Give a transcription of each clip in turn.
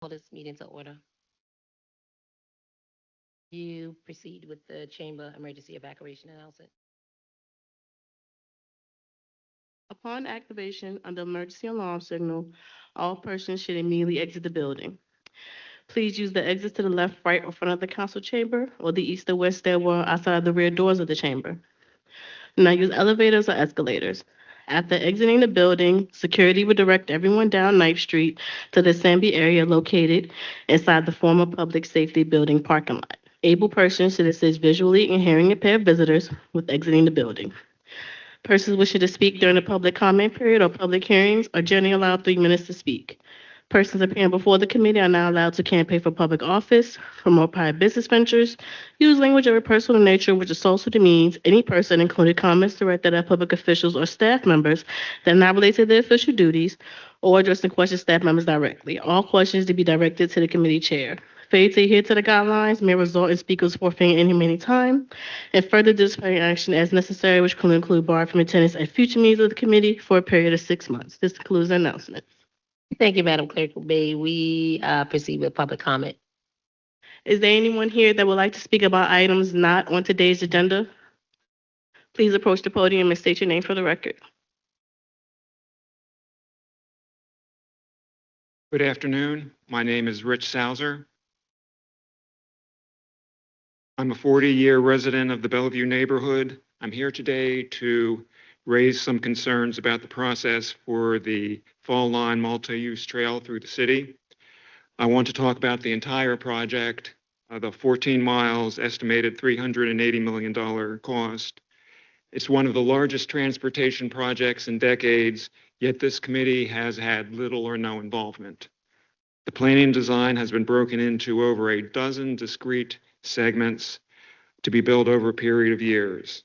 Call this meeting to order. You proceed with the chamber emergency evacuation announcement. Upon activation of the emergency alarm signal, all persons should immediately exit the building. Please use the exits to the left, right, or front of the council chamber or the east or west stairwell outside the rear doors of the chamber. Do not use elevators or escalators. After exiting the building, security will direct everyone down Ninth Street to the assembly area located inside the former public safety building parking lot. Able persons should assist visually in hearing impaired visitors with exiting the building. Persons wishing to speak during the public comment period or public hearings are generally allowed 3 minutes to speak. Persons appearing before the committee are now allowed to campaign for public office, promote private business ventures, use language of a personal nature which assaults or demeans any person, including comments directed at public officials or staff members that are not related to their official duties, or addressing questions to staff members directly. All questions to be directed to the committee chair. Failure to adhere to the guidelines may result in speakers forfeiting any remaining time and further disciplinary action as necessary, which could include bar from attendance at future meetings of the committee for a period of 6 months. This concludes the announcement. Thank you, Madam Clerk. May we proceed with public comment? Is there anyone here that would like to speak about items not on today's agenda? Please approach the podium and state your name for the record. Good afternoon. My name is Rich Sauser. I'm a 40-year resident of the Bellevue neighborhood. I'm here today to raise some concerns about the process for the Fall Line multi-use trail through the city. I want to talk about the entire project, the 14 miles, estimated $380 million cost. It's one of the largest transportation projects in decades, yet this committee has had little or no involvement. The planning design has been broken into over a dozen discrete segments to be built over a period of years.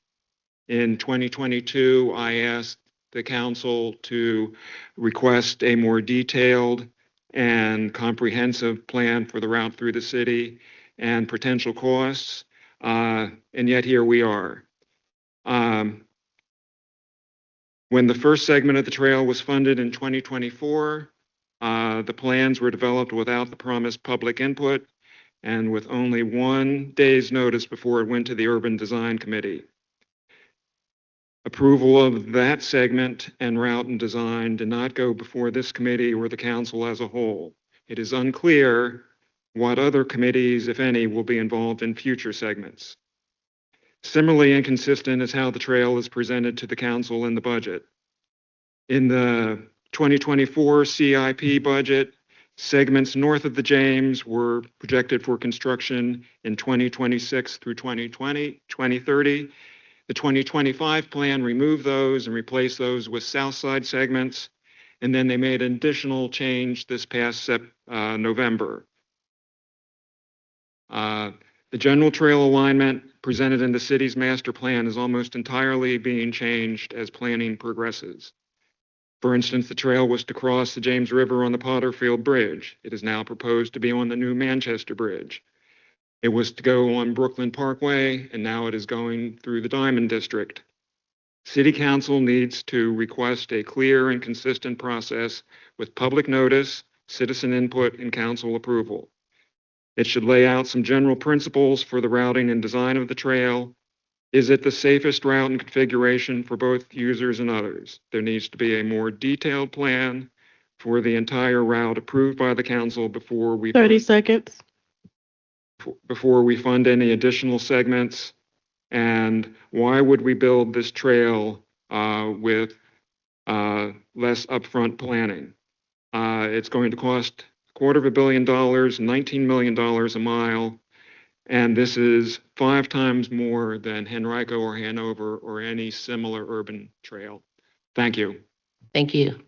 In 2022, I asked the council to request a more detailed and comprehensive plan for the route through the city and potential costs, and yet here we are. When the first segment of the trail was funded in 2024, the plans were developed without the promised public input and with only 1 day's notice before it went to the Urban Design Committee. Approval of that segment and route and design did not go before this committee or the council as a whole. It is unclear what other committees, if any, will be involved in future segments. Similarly inconsistent is how the trail is presented to the council in the budget. In the 2024 CIP budget, segments north of the James were projected for construction in 2026 through 2030. The 2025 plan removed those and replaced those with south side segments, and then they made an additional change this past November. The general trail alignment presented in the city's master plan is almost entirely being changed as planning progresses. For instance, the trail was to cross the James River on the Potterfield Bridge. It is now proposed to be on the new Manchester Bridge. It was to go on Brooklyn Parkway, and now it is going through the Diamond District. City Council needs to request a clear and consistent process with public notice, citizen input, and council approval. It should lay out some general principles for the routing and design of the trail. Is it the safest route and configuration for both users and others? There needs to be a more detailed plan for the entire route approved by the council before we 30 seconds. Before we fund any additional segments. And why would we build this trail with less upfront planning? It's going to cost $250 million, $19 million a mile. And this is 5 times more than Henrico or Hanover or any similar urban trail. Thank you. Thank you.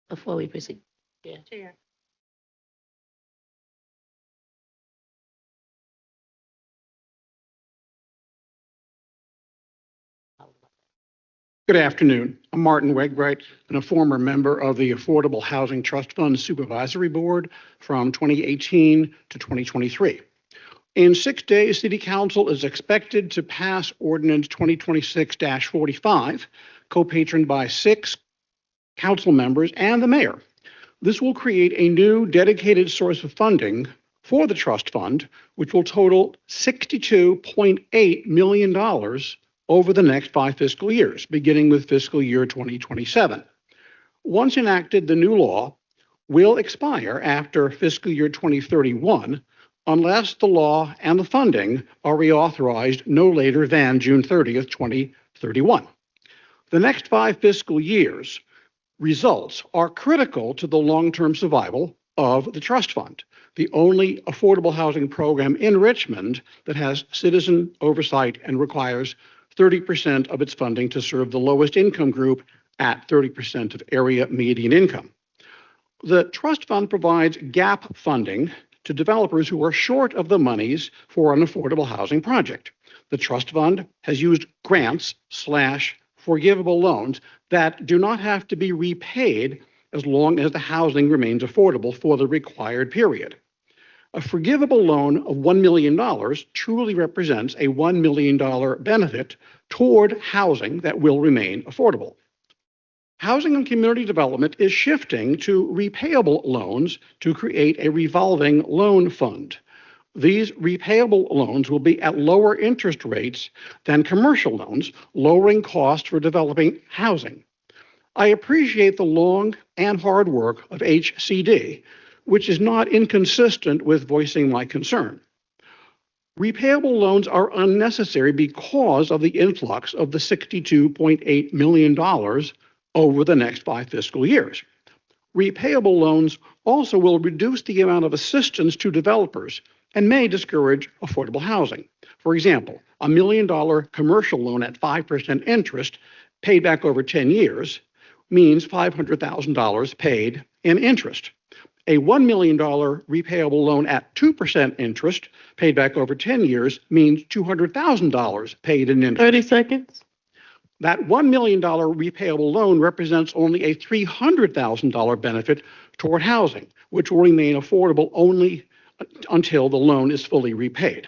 Before we proceed. Yeah. Chair. Good afternoon. I'm Martin Wegbright and a former member of the Affordable Housing Trust Fund Supervisory Board from 2018 to 2023. In 6 days, City Council is expected to pass Ordinance 2026-45, co-patroned by 6 council members and the mayor, This will create a new dedicated source of funding for the trust fund, which will total $62.8 million over the next 5 fiscal years, beginning with fiscal year 2027. Once enacted, the new law will expire after fiscal year 2031 unless the law and the funding are reauthorized no later than June 30th, 2031. The next 5 fiscal years results are critical to the long-term survival of the trust fund, the only affordable housing program in Richmond that has citizen oversight and requires 30% of its funding to serve the lowest income group at 30% of area median income. The trust fund provides gap funding to developers who are short of the monies for an affordable housing project. The trust fund has used grants/forgivable loans that do not have to be repaid as long as the housing remains affordable for the required period. A forgivable loan of $1 million truly represents a $1 million benefit toward housing that will remain affordable. Housing and Community Development is shifting to repayable loans to create a revolving loan fund. These repayable loans will be at lower interest rates than commercial loans, lowering costs for developing housing. I appreciate the long and hard work of HCD, which is not inconsistent with voicing my concern. Repayable loans are unnecessary because of the influx of the $62.8 million over the next 5 fiscal years. Repayable loans also will reduce the amount of assistance to developers and may discourage affordable housing. For example, a $1 million commercial loan at 5% interest paid back over 10 years means $500,000 paid in interest. A $1 million repayable loan at 2% interest paid back over 10 years means $200,000 paid in interest. 30 seconds. That $1 million repayable loan represents only a $300,000 benefit toward housing, which will remain affordable only until the loan is fully repaid.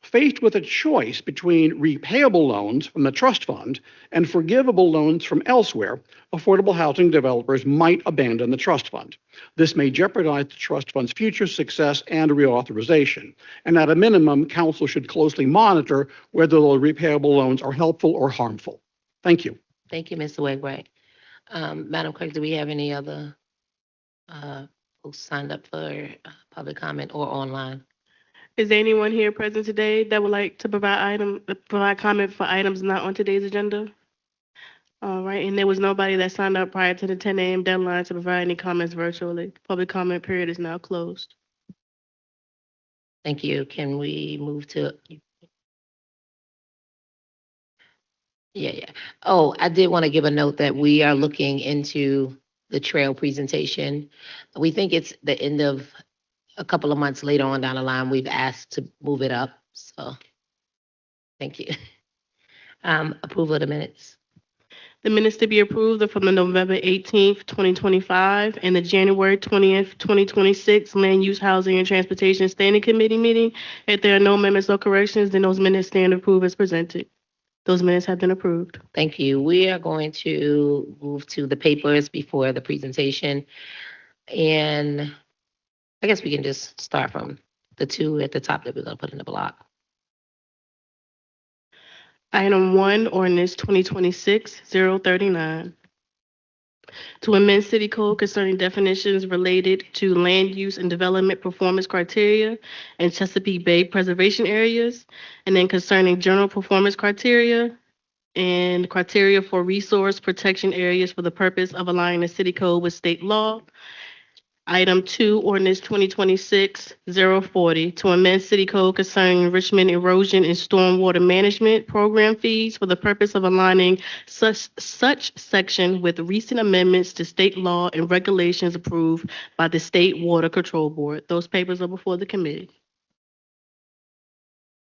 Faced with a choice between repayable loans from the trust fund and forgivable loans from elsewhere, affordable housing developers might abandon the trust fund. This may jeopardize the trust fund's future success and reauthorization. And at a minimum, council should closely monitor whether the repayable loans are helpful or harmful. Thank you. Thank you, Mr. Wainwright. Madam Clerk, do we have any other folks signed up for public comment or online? Is there anyone here present today that would like to provide comment for items not on today's agenda? All right, and there was nobody that signed up prior to the 10 a.m. deadline to provide any comments virtually. Public comment period is now closed. Thank you. Can we move to? Yeah. Oh, I did want to give a note that we are looking into the trail presentation. We think it's the end of a couple of months later on down the line. We've asked to move it up. So thank you. Approval of the minutes. The minutes to be approved are from the November 18th, 2025, and the January 20th, 2026 Land Use, Housing, and Transportation Standing Committee meeting. If there are no amendments or corrections, then those minutes stand approved as presented. Those minutes have been approved. Thank you. We are going to move to the papers before the presentation. And I guess we can just start from the two at the top that we're going to put in the block. Item 1, ordinance 2026-039. To amend city code concerning definitions related to land use and development performance criteria and Chesapeake Bay preservation areas, and then concerning general performance criteria and criteria for resource protection areas for the purpose of aligning the city code with state law. Item 2, ordinance 2026-040, to amend city code concerning Richmond erosion and stormwater management program fees for the purpose of aligning such section with recent amendments to state law and regulations approved by the State Water Control Board. Those papers are before the committee.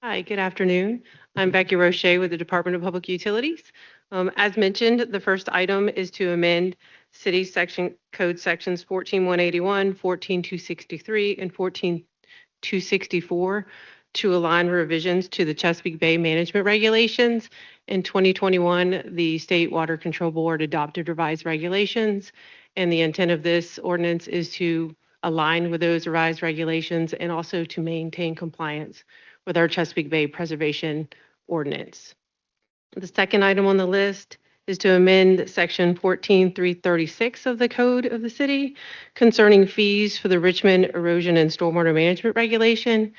Hi, good afternoon. I'm Becky Roche with the Department of Public Utilities. As mentioned, the first item is to amend City Section Code Sections 14181, 14263, and 14264 to align revisions to the Chesapeake Bay Management Regulations. In 2021, the State Water Control Board adopted revised regulations, and the intent of this ordinance is to align with those revised regulations and also to maintain compliance with our Chesapeake Bay Preservation Ordinance. The second item on the list is to amend Section 14336 of the Code of the City concerning fees for the Richmond Erosion and Stormwater Management Regulation.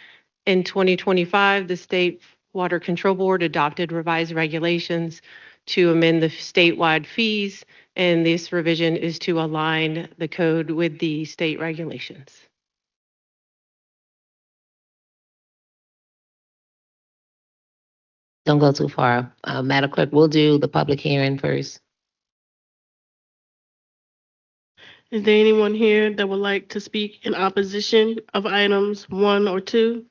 In 2025, the State Water Control Board adopted revised regulations to amend the statewide fees, and this revision is to align the code with the state regulations. Don't go too far. Madam Clerk, we'll do the public hearing first. Is there anyone here that would like to speak in opposition of items 1 or 2?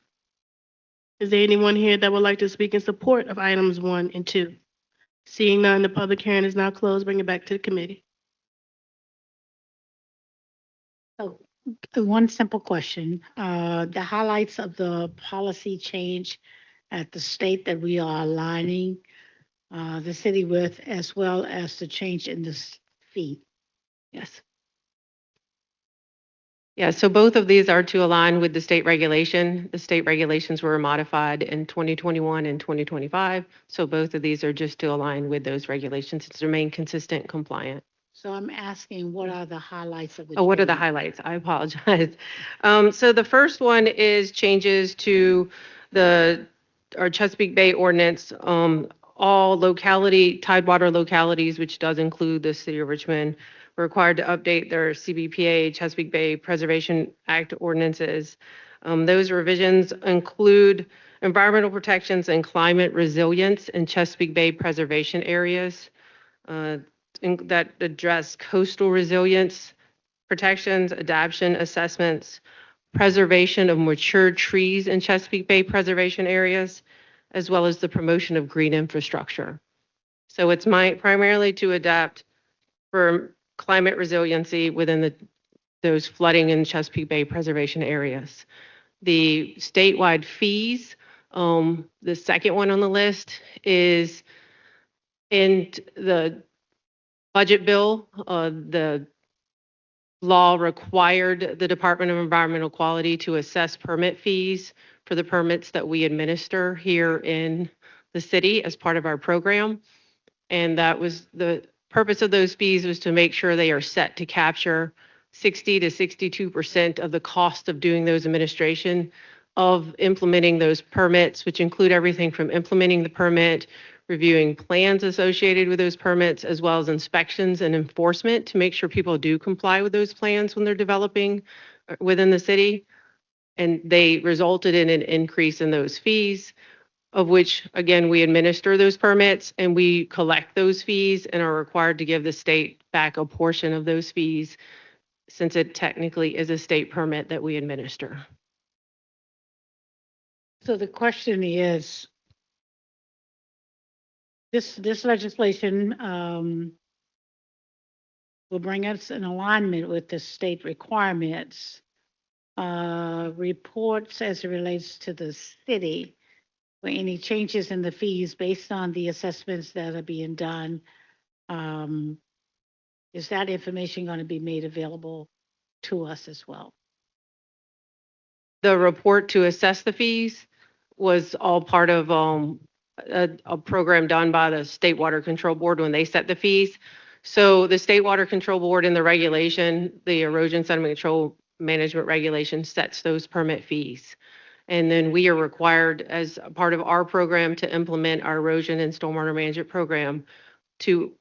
Is there anyone here that would like to speak in support of items 1 and 2? Seeing none, the public hearing is now closed. Bring it back to the committee. Oh, one simple question. The highlights of the policy change at the state that we are aligning the city with, as well as the change in this fee. Yes. Yeah, so both of these are to align with the state regulation. The state regulations were modified in 2021 and 2025. So both of these are just to align with those regulations to remain consistent and compliant. So I'm asking, what are the highlights of the? Oh, what are the change? highlights? I apologize. So the first one is changes to our Chesapeake Bay ordinance. All tidewater localities, which does include the city of Richmond, were required to update their CBPA, Chesapeake Bay Preservation Act ordinances. Those revisions include environmental protections and climate resilience in Chesapeake Bay preservation areas that address coastal resilience protections, adaptation assessments, preservation of mature trees in Chesapeake Bay preservation areas, as well as the promotion of green infrastructure. So it's primarily to adapt for climate resiliency within those flooding and Chesapeake Bay preservation areas. The statewide fees, the second one on the list is in the budget bill. The law required the Department of Environmental Quality to assess permit fees for the permits that we administer here in the city as part of our program. And that was the purpose of those fees, was to make sure they are set to capture 60 to 62% of the cost of doing those administration of implementing those permits, which include everything from implementing the permit, reviewing plans associated with those permits, as well as inspections and enforcement to make sure people do comply with those plans when they're developing within the city. And they resulted in an increase in those fees, of which, again, we administer those permits and we collect those fees and are required to give the state back a portion of those fees, since it technically is a state permit that we administer. So the question is, this legislation will bring us in alignment with the state requirements. Reports as it relates to the city, or any changes in the fees based on the assessments that are being done. Is that information going to be made available to us as well? The report to assess the fees was all part of a program done by the State Water Control Board when they set the fees. So the State Water Control Board in the regulation, the Erosion Sediment Control Management Regulation, sets those permit fees. And then we are required, as a part of our program, to implement our erosion and stormwater management program to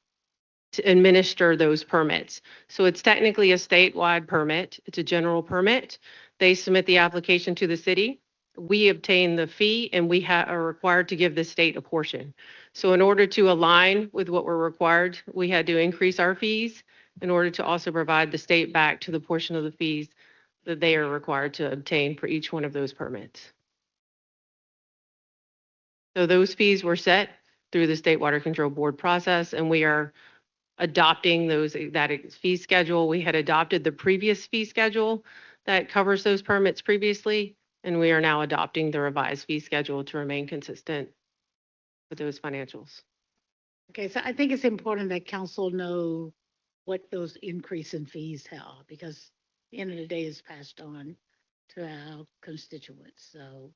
administer those permits. So it's technically a statewide permit. It's a general permit. They submit the application to the city. We obtain the fee, and we are required to give the state a portion. So in order to align with what we're required, we had to increase our fees in order to also provide the state back to the portion of the fees that they are required to obtain for each one of those permits. So those fees were set through the State Water Control Board process, and we are adopting that fee schedule. We had adopted the previous fee schedule that covers those permits previously, And we are now adopting the revised fee schedule to remain consistent with those financials. Okay, so I think it's important that council know what those increase in fees are, because at the end of the day, it's passed on to our constituents, so.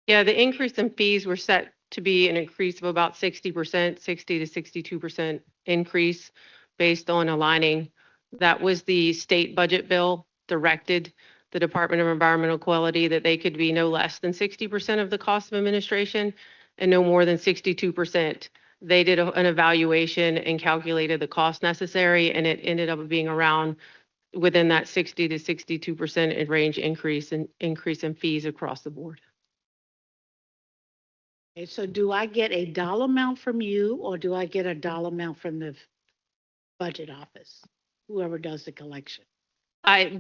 Yeah, the increase in fees were set to be an increase of about 60%, 60 to 62% increase based on aligning. That was the state budget bill directed the Department of Environmental Quality that they could be no less than 60% of the cost of administration and no more than 62%. They did an evaluation and calculated the cost necessary, and it ended up being around within that 60 to 62% range increase in fees across the board. Okay, so do I get a dollar amount from you, or do I get a dollar amount from the budget office? Whoever does the collection? In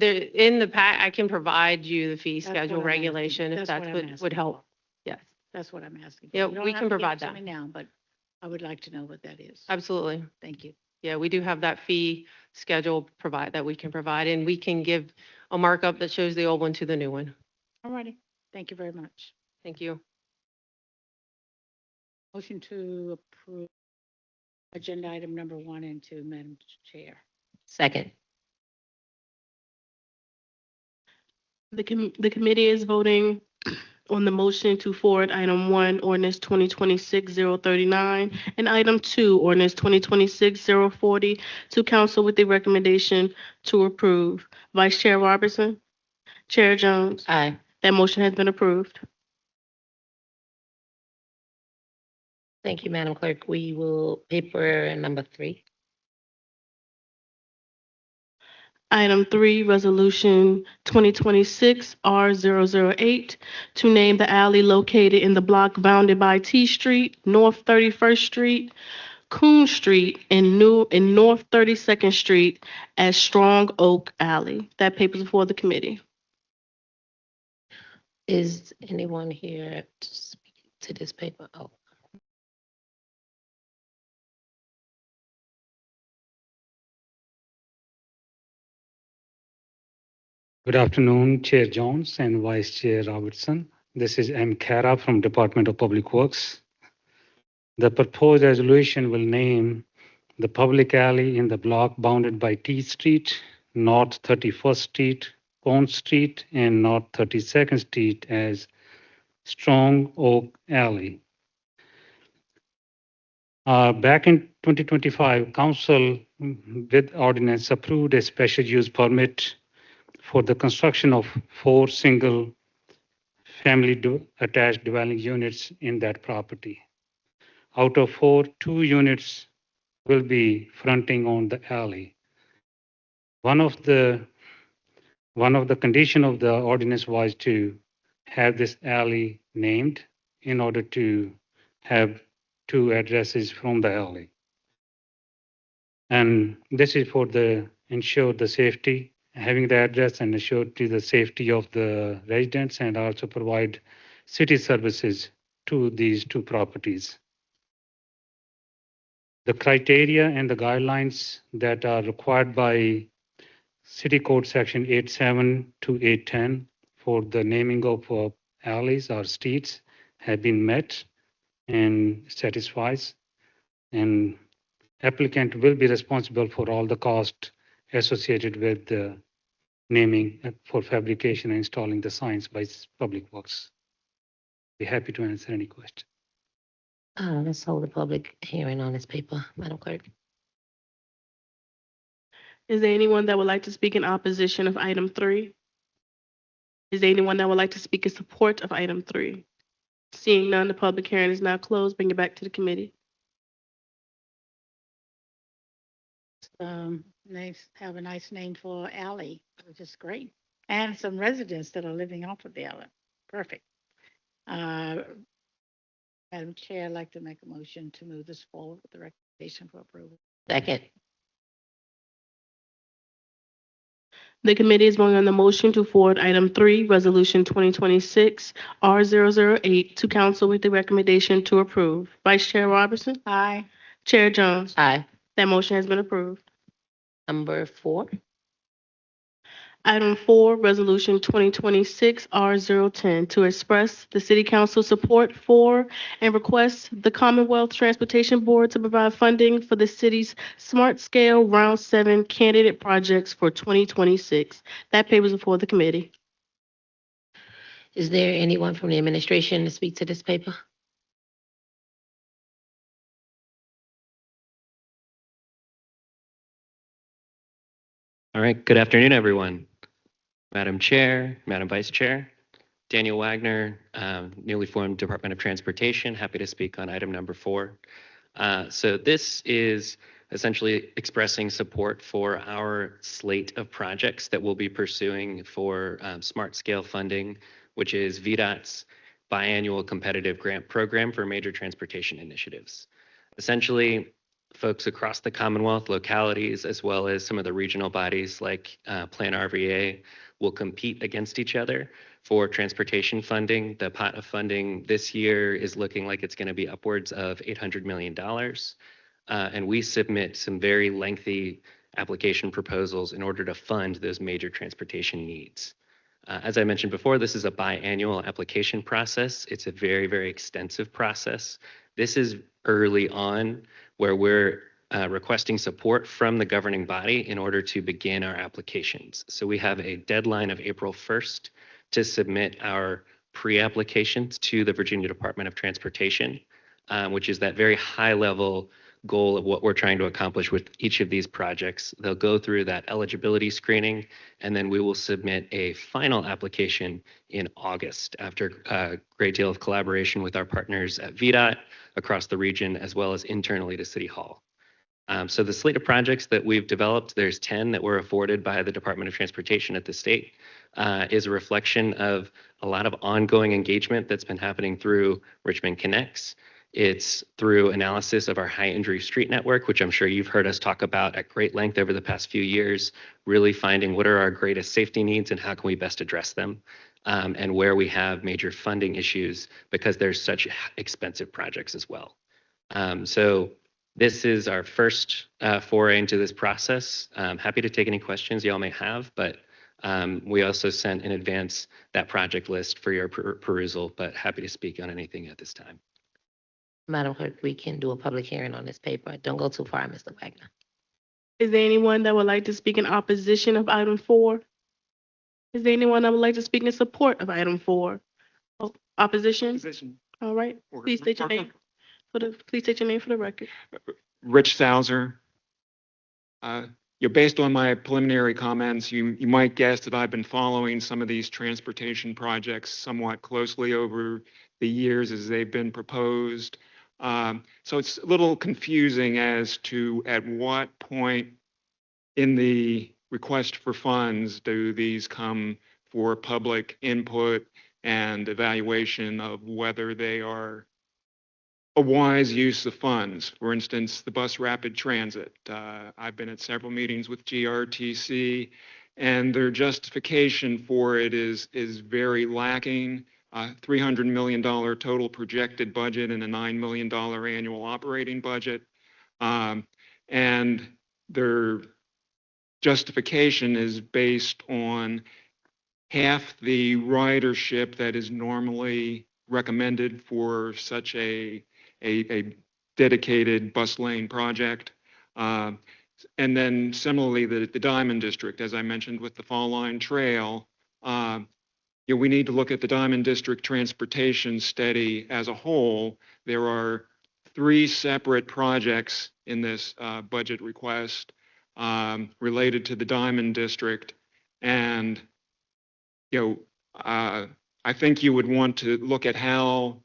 the pack, I can provide you the fee That's what schedule I'm asking. regulation if That's that's what I'm what would asking help. for. Yes, That's what I'm asking. Yeah, You don't we have can to give it provide to that. me now, but I would like to know what that is. absolutely. Thank you. Yeah, we do have that fee schedule that we can provide, and we can give a markup that shows the old one to the new one. All righty. Thank you very much. Thank you. Motion to approve agenda item number 1 and 2, Madam Chair. Second. The committee is voting on the motion to forward item 1, ordinance 2026-039, and item 2, ordinance 2026-040, to council with the recommendation to approve. Vice Chair Robertson, Chair Jones, Aye. that motion has been approved. Thank you, Madam Clerk. We will paper number 3. Item 3, resolution 2026-R008, to name the alley located in the block bounded by T Street, North 31st Street, Coon Street, and North 32nd Street as Strong Oak Alley. That paper is before the committee. Is anyone here to speak to this paper? Oh. Good afternoon, Chair Jones and Vice Chair Robertson. This is M. Kara from Department of Public Works. The proposed resolution will name the public alley in the block bounded by T Street, North 31st Street, Pond Street, and North 32nd Street as Strong Oak Alley. Back in 2025, Council with ordinance approved a special use permit for the construction of 4 single-family attached dwelling units in that property. Out of 4, 2 units will be fronting on the alley. One of the condition of the ordinance was to have this alley named in order to have 2 addresses from the alley. And this is for ensure the safety, having the address and ensure to the safety of the residents, and also provide city services to these 2 properties. The criteria and the guidelines that are required by City Code Section 87 to 810 for the naming of alleys or streets have been met and satisfies, and applicant will be responsible for all the cost associated with the naming for fabrication and installing the signs by Public Works. Be happy to answer any question. Let's hold a public hearing on this paper, Madam Clerk. Is there anyone that would like to speak in opposition of item 3? Is there anyone that would like to speak in support of item 3? Seeing none, the public hearing is now closed. Bring it back to the committee. Nice, have a nice name for alley, which is great. And some residents that are living off of the alley. Perfect. Madam Chair, I'd like to make a motion to move this forward with the recommendation for approval. Second. The committee is voting on the motion to forward item 3, resolution 2026-R008, to council with the recommendation to approve. Vice Chair Robertson, Aye. Chair Jones, Aye. that motion has been approved. Number 4. Item 4, Resolution 2026-R010, to express the City Council support for and request the Commonwealth Transportation Board to provide funding for the city's Smart Scale Round 7 candidate projects for 2026. That paper is before the committee. Is there anyone from the administration to speak to this paper? All right, good afternoon, everyone. Madam Chair, Madam Vice Chair, Daniel Wagner, newly formed Department of Transportation, happy to speak on item number 4. So this is essentially expressing support for our slate of projects that we'll be pursuing for Smart Scale funding, which is VDOT's biannual competitive grant program for major transportation initiatives. Essentially, folks across the Commonwealth, localities, as well as some of the regional bodies like Plan RVA will compete against each other for transportation funding. The pot of funding this year is looking like it's going to be upwards of $800 million. And we submit some very lengthy application proposals in order to fund those major transportation needs. As I mentioned before, this is a biannual application process. It's a very, very extensive process. This is early on where we're requesting support from the governing body in order to begin our applications. So we have a deadline of April 1st to submit our pre-applications to the Virginia Department of Transportation, which is that very high level goal of what we're trying to accomplish with each of these projects. They'll go through that eligibility screening, and then we will submit a final application in August after a great deal of collaboration with our partners at VDOT across the region, as well as internally to City Hall. So the slate of projects that we've developed, there's 10 that were afforded by the Department of Transportation at the state, is a reflection of a lot of ongoing engagement that's been happening through Richmond Connects. It's through analysis of our high injury street network, which I'm sure you've heard us talk about at great length over the past few years, really finding what are our greatest safety needs and how can we best address them, and where we have major funding issues because there's such expensive projects as well. So this is our first foray into this process. Happy to take any questions y'all may have, but we also sent in advance that project list for your perusal, but happy to speak on anything at this time. Madam Clerk, we can do a public hearing on this paper. Don't go too far, Mr. Wagner. Is there anyone that would like to speak in opposition of item 4? Is there anyone that would like to speak in support of item 4? Oh, opposition? Position. All right. Please state your name for the record. Rich Sauser. Based on my preliminary comments, you might guess that I've been following some of these transportation projects somewhat closely over the years as they've been proposed. So it's a little confusing as to at what point in the request for funds do these come for public input and evaluation of whether they are a wise use of funds. For instance, the bus rapid transit. I've been at several meetings with GRTC, and their justification for it is very lacking. $300 million total projected budget and a $9 million annual operating budget. And their justification is based on half the ridership that is normally recommended for such a dedicated bus lane project. And then similarly, the Diamond District, as I mentioned with the Fall Line Trail, we need to look at the Diamond District transportation study as a whole. There are 3 separate projects in this budget request related to the Diamond District. And, I think you would want to look at how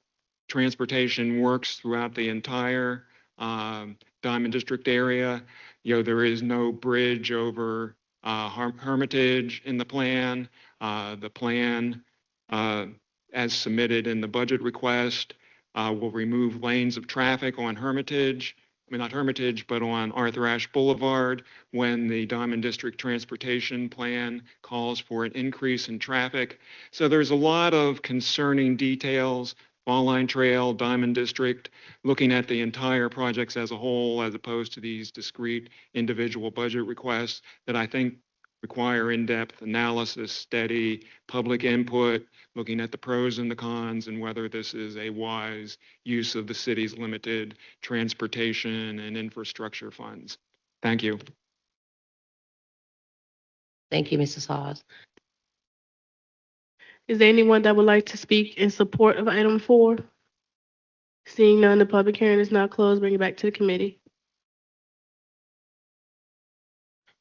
transportation works throughout the entire Diamond District area. There is no bridge over Hermitage in the plan. The plan, as submitted in the budget request, will remove lanes of traffic on Hermitage. Not Hermitage, but on Arthur Ashe Boulevard when the Diamond District Transportation Plan calls for an increase in traffic. So there's a lot of concerning details. Fall Line Trail, Diamond District, looking at the entire projects as a whole, as opposed to these discrete individual budget requests that I think require in-depth analysis, steady public input, looking at the pros and the cons and whether this is a wise use of the city's limited transportation and infrastructure funds. Thank you. Thank you, Mrs. Hawes. Is there anyone that would like to speak in support of item 4? Seeing none, the public hearing is now closed. Bring it back to the committee.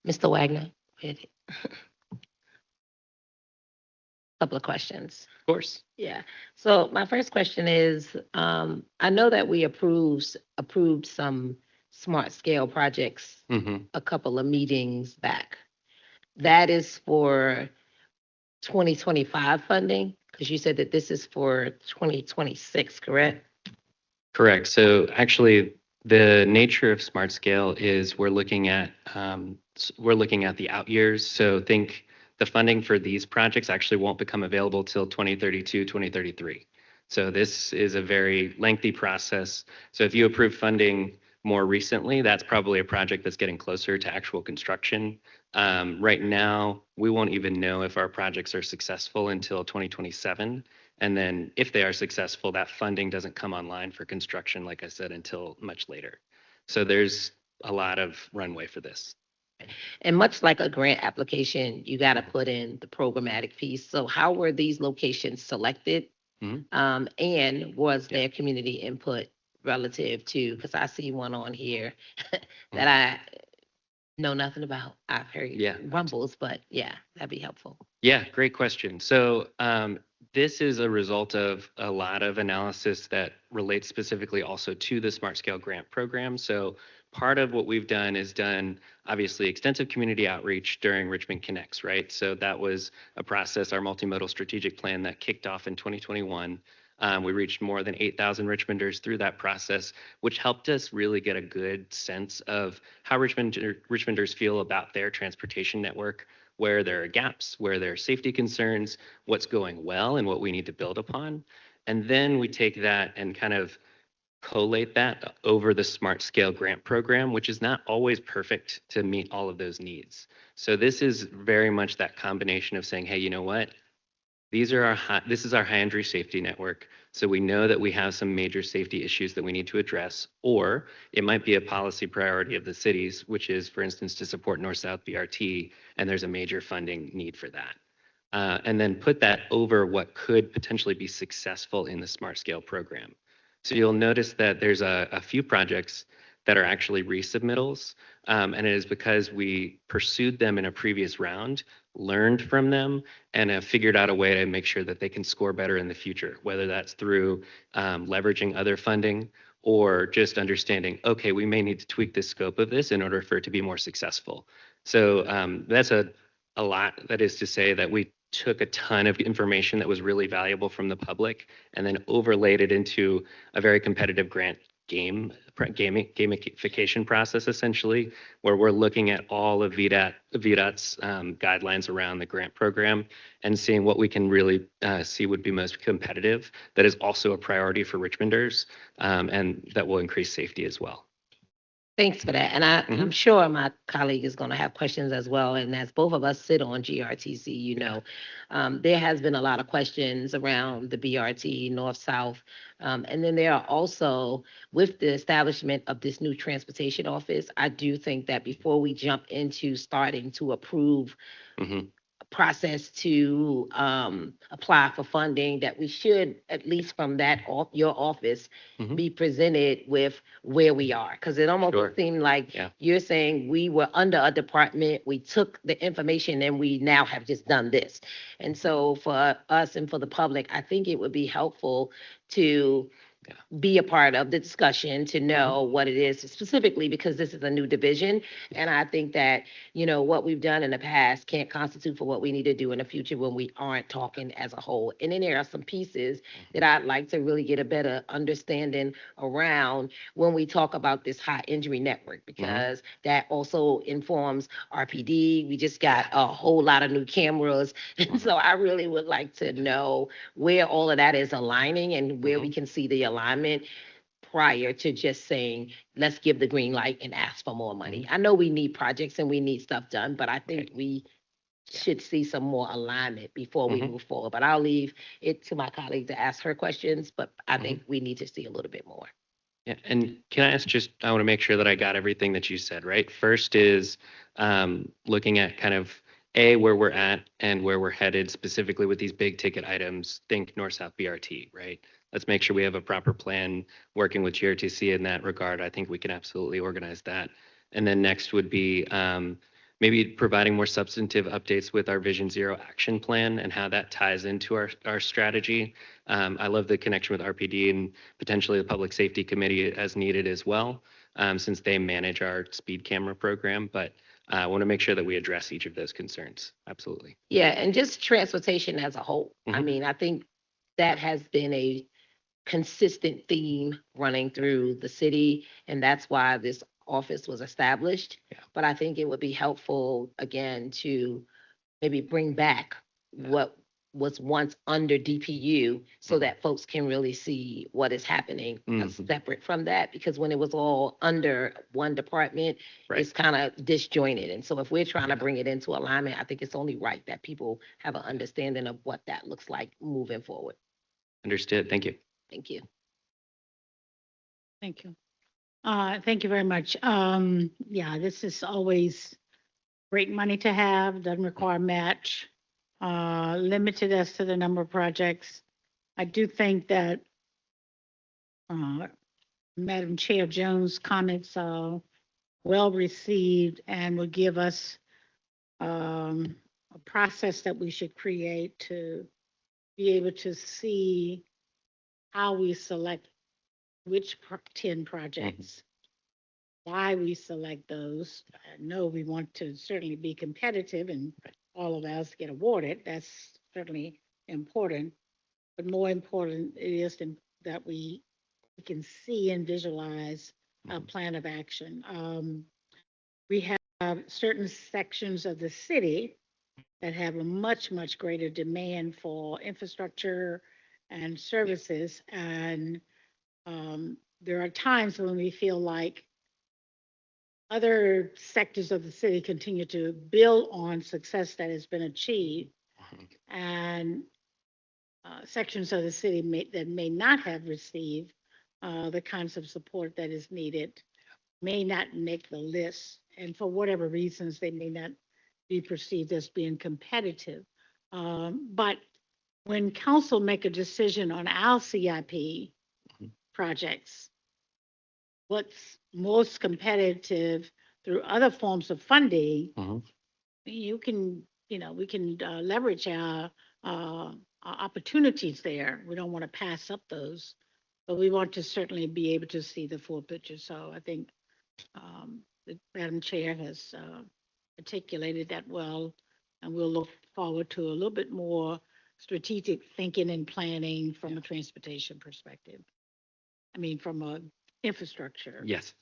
Mr. Wagner, couple of questions. Of course. Yeah. So my first question is, I know that we approved some smart scale projects hmm a couple of meetings back. That is for 2025 funding, because you said that this is for 2026, correct? Correct. So actually, the nature of smart scale is we're looking at the out years. So think the funding for these projects actually won't become available till 2032, 2033. So this is a very lengthy process. So if you approve funding more recently, that's probably a project that's getting closer to actual construction. Right now, we won't even know if our projects are successful until 2027. And then if they are successful, that funding doesn't come online for construction, like I said, until much later. So there's a lot of runway for this. And much like a grant application, you got to put in the programmatic piece. So how were these locations selected? Mhm. And was there community input relative to, because I see one on here that I know nothing about. I've heard Yeah. rumbles, but yeah, that'd be helpful. Yeah, great question. So this is a result of a lot of analysis that relates specifically also to the Smart Scale Grant Program. So part of what we've done is done obviously extensive community outreach during Richmond Connects, right? So that was a process, our multimodal strategic plan that kicked off in 2021. We reached more than 8,000 Richmonders through that process, which helped us really get a good sense of how Richmonders feel about their transportation network, where there are gaps, where there are safety concerns, what's going well, and what we need to build upon. And then we take that and kind of collate that over the Smart Scale Grant Program, which is not always perfect to meet all of those needs. So this is very much that combination of saying, hey, you know what? This is our high injury safety network. So we know that we have some major safety issues that we need to address, or it might be a policy priority of the cities, which is, for instance, to support North-South BRT, and there's a major funding need for that. And then put that over what could potentially be successful in the Smart Scale program. So you'll notice that there's a few projects that are actually resubmittals, and it is because we pursued them in a previous round, learned from them, and have figured out a way to make sure that they can score better in the future, whether that's through leveraging other funding or just understanding, okay, we may need to tweak the scope of this in order for it to be more successful. So that's a lot. That is to say that we took a ton of information that was really valuable from the public and then overlaid it into a very competitive grant gamification process, essentially, where we're looking at all of VDOT's guidelines around the grant program and seeing what we can really see would be most competitive. That is also a priority for Richmonders, and that will increase safety as well. Thanks for that. And I'm sure my colleague is going to have questions as well. And as both of us sit on GRTC, you know, there has been a lot of questions around the BRT, North-South. And then there are also, with the establishment of this new transportation office, I do think that before we jump into starting to approve process to apply for funding, that we should, at least from that your office, be presented with where we are. Because it almost seemed like you're saying we were under a department, we took the information and we now have just done this. And so for us and for the public, I think it would be helpful to be a part of the discussion, to know what it is specifically, because this is a new division. And I think that, you know, what we've done in the past can't constitute for what we need to do in the future when we aren't talking as a whole. And then there are some pieces that I'd like to really get a better understanding around when we talk about this high injury network, because that also informs RPD. We just got a whole lot of new cameras. And so I really would like to know where all of that is aligning and where we can see the alignment prior to just saying, let's give the green light and ask for more money. I know we need projects and we need stuff done, but I think we should see some more alignment before we Mhm. move forward. But I'll leave it to my colleague to ask her questions, but I Mhm. think we need to see a little bit more. Yeah, and can I ask just, I want to make sure that I got everything that you said, right? First is looking at kind of where we're at and where we're headed specifically with these big ticket items, think North-South BRT, right? Let's make sure we have a proper plan working with GRTC in that regard. I think we can absolutely organize that. And then next would be maybe providing more substantive updates with our Vision Zero action plan and how that ties into our strategy. I love the connection with RPD and potentially the Public Safety Committee as needed as well, since they manage our speed camera program. But I want to make sure that we address each of those concerns. Absolutely. Yeah, and just transportation as a whole. I Mhm. mean, I think that has been a consistent theme running through the city, and that's why this office was established. Yeah. But I think it would be helpful, again, to maybe bring back what was once under DPU so Mhm. that folks can really see what is happening Mhm. separate from that. Because when it was all under one department, Right. it's kind of disjointed. And so if we're trying to bring it into alignment, I think it's only right that people have an understanding of what that looks like moving forward. Understood. Thank you. Thank you. Thank you. Thank you very much. Yeah, this is always great money to have, doesn't require match, limited as to the number of projects. I do think that Madam Chair Jones' comments are well received and will give us a process that we should create to be able to see how we select which 10 projects, why we select those. I know we want to certainly be competitive and all of us get awarded. That's certainly important. But more important, it is that we can see and visualize a plan of action. We have certain sections of the city that have a much, much greater demand for infrastructure and services. And there are times when we feel like other sectors of the city continue to build on success that has been achieved, and sections of the city that may not have received the kinds of support that is needed may not make the list. And for whatever reasons, they may not be perceived as being competitive. But when council make a decision on our CIP projects, what's most competitive through other forms of funding, you can, we can leverage our opportunities there. We don't want to pass up those, but we want to certainly be able to see the full picture. So I think the Madam Chair has articulated that well, and we'll look forward to a little bit more strategic thinking and planning from a transportation perspective. I mean, from a infrastructure. Yes.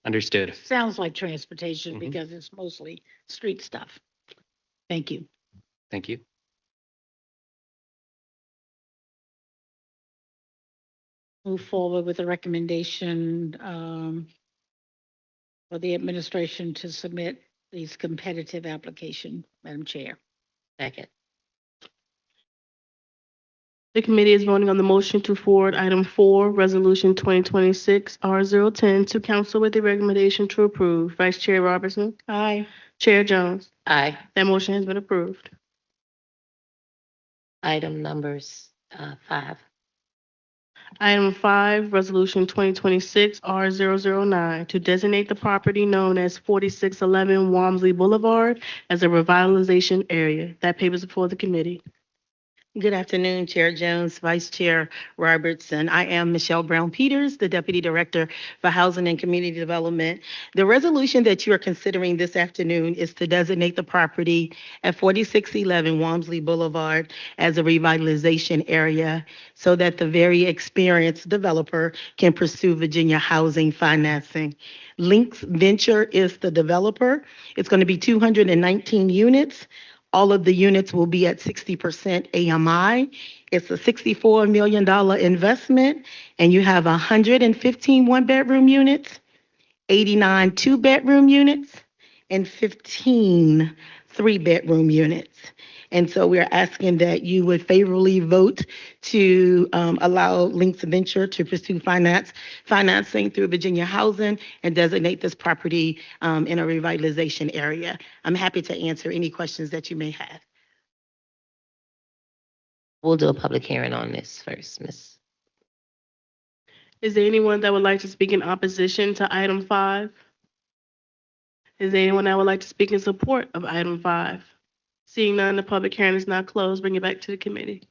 Understood. Sounds like transportation Mhm. because it's mostly street stuff. Thank you. Thank you. Move forward with a recommendation for the administration to submit these competitive application, Madam Chair. Second. The committee is voting on the motion to forward item 4, resolution 2026 R010 to council with the recommendation to approve. Vice Chair Robertson, Aye. Chair Jones. Aye. That motion has been approved. Item numbers 5. Item 5, resolution 2026 R009 to designate the property known as 4611 Walmsley Boulevard as a revitalization area. That paper is before the committee. Good afternoon, Chair Jones, Vice Chair Robertson. I am Michelle Brown Peters, the Deputy Director for Housing and Community Development. The resolution that you are considering this afternoon is to designate the property at 4611 Walmsley Boulevard as a revitalization area so that the very experienced developer can pursue Virginia housing financing. Links Venture is the developer. It's going to be 219 units. All of the units will be at 60% AMI. It's a $64 million investment, and you have 115 one-bedroom units, 89 two-bedroom units, and 15 3-bedroom units. And so we're asking that you would favorably vote to allow Links Venture to pursue financing through Virginia Housing and designate this property in a revitalization area. I'm happy to answer any questions that you may have. We'll do a public hearing on this first, Miss. Is there anyone that would like to speak in opposition to item 5? Is there anyone that would like to speak in support of item 5? Seeing none, the public hearing is now closed. Bring it back to the committee.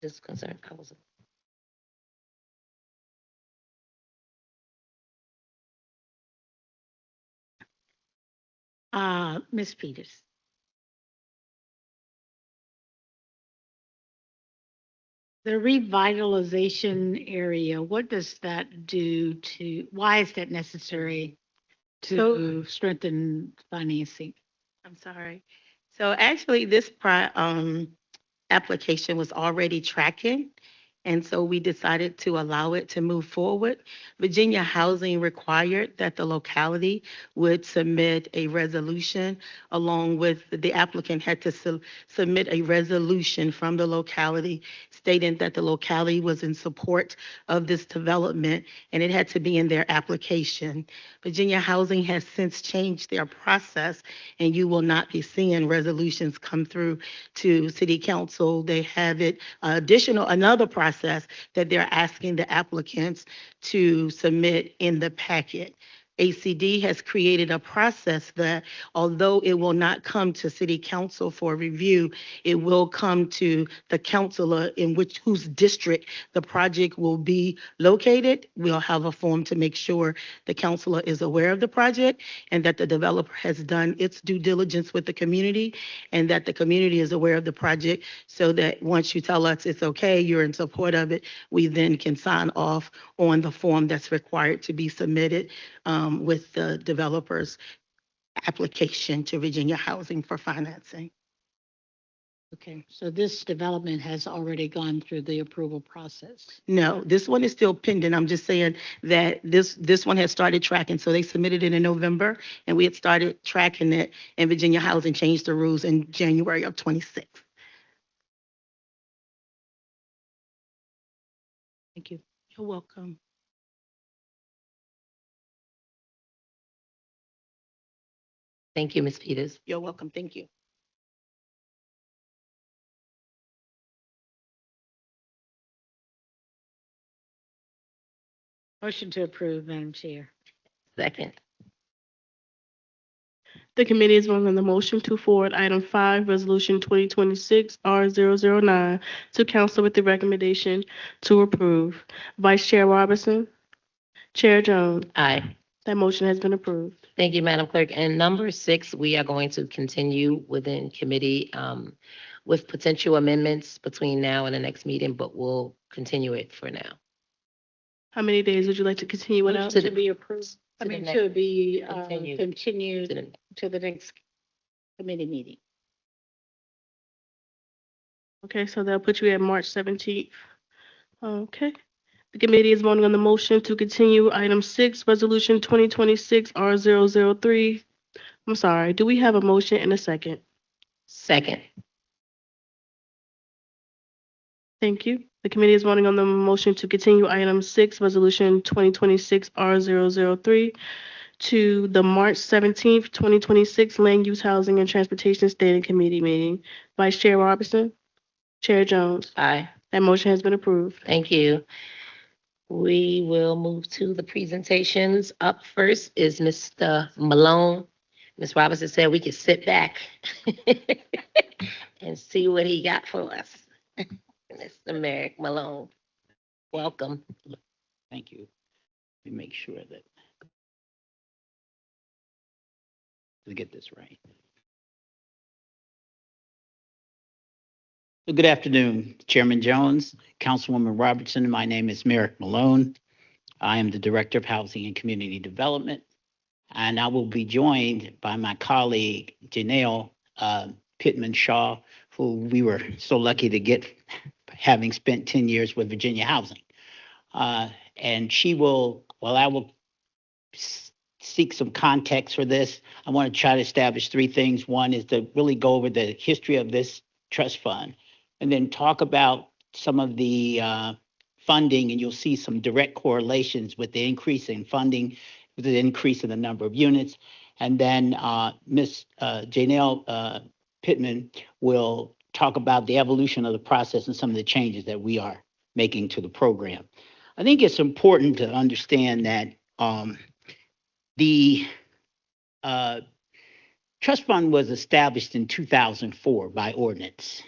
Just concerned. I was. Ms. Peters. The revitalization area, what does that do to, why is that necessary to strengthen financing? I'm sorry. So actually, this application was already tracking. And so we decided to allow it to move forward. Virginia Housing required that the locality would submit a resolution along with the applicant had to submit a resolution from the locality stating that the locality was in support of this development and it had to be in their application. Virginia Housing has since changed their process and you will not be seeing resolutions come through to City Council. They have it another process that they're asking the applicants to submit in the packet. ACD has created a process that although it will not come to City Council for review, it will come to the councilor in whose district the project will be located. We'll have a form to make sure the councilor is aware of the project and that the developer has done its due diligence with the community and that the community is aware of the project so that once you tell us it's okay, you're in support of it, we then can sign off on the form that's required to be submitted with the developer's application to Virginia Housing for financing. Okay, so this development has already gone through the approval process. No, this one is still pending. I'm just saying that this one has started tracking. So they submitted it in November and we had started tracking it and Virginia Housing changed the rules in January of 26. Thank you. You're welcome. Thank you, Ms. Peters. You're welcome. Thank you. Motion to approve, Madam Chair. Second. The committee is voting on the motion to forward item 5, resolution 2026-R009 to council with the recommendation to approve. Vice Chair Robinson, Chair Jones. Aye. That motion has been approved. Thank you, Madam Clerk. And number 6, we are going to continue within committee with potential amendments between now and the next meeting, but we'll continue it for now. How many days would you like to continue it out? To be approved, to the to be Continue. continued to the next committee meeting. Okay, so they'll put you at March 17th. Okay. The committee is voting on the motion to continue item 6, resolution 2026-R003. I'm sorry, do we have a motion and a second? Second. Thank you. The committee is voting on the motion to continue item 6, resolution 2026-R003 to the March 17th, 2026 Land Use, Housing, and Transportation Standing Committee meeting. Vice Chair Robinson, Chair Jones. Aye. That motion has been approved. Thank you. We will move to the presentations. Up first is Mr. Malone. Ms. Robinson said we could sit back and see what he got for us. Mr. Merrick Malone, welcome. Thank you. Let me make sure that we get this right. So good afternoon, Chairman Jones, Councilwoman Robertson. My name is Merrick Malone. I am the Director of Housing and Community Development, and I will be joined by my colleague, Janelle Pittman-Shaw, who we were so lucky to get, having spent 10 years with Virginia Housing. And she will while I will seek some context for this, I want to try to establish three things. One is to really go over the history of this trust fund, and then talk about some of the funding, and you'll see some direct correlations with the increase in funding, with the increase in the number of units. And then Ms. Janelle Pittman will talk about the evolution of the process and some of the changes that we are making to the program. I think it's important to understand that the trust fund was established in 2004 by ordinance.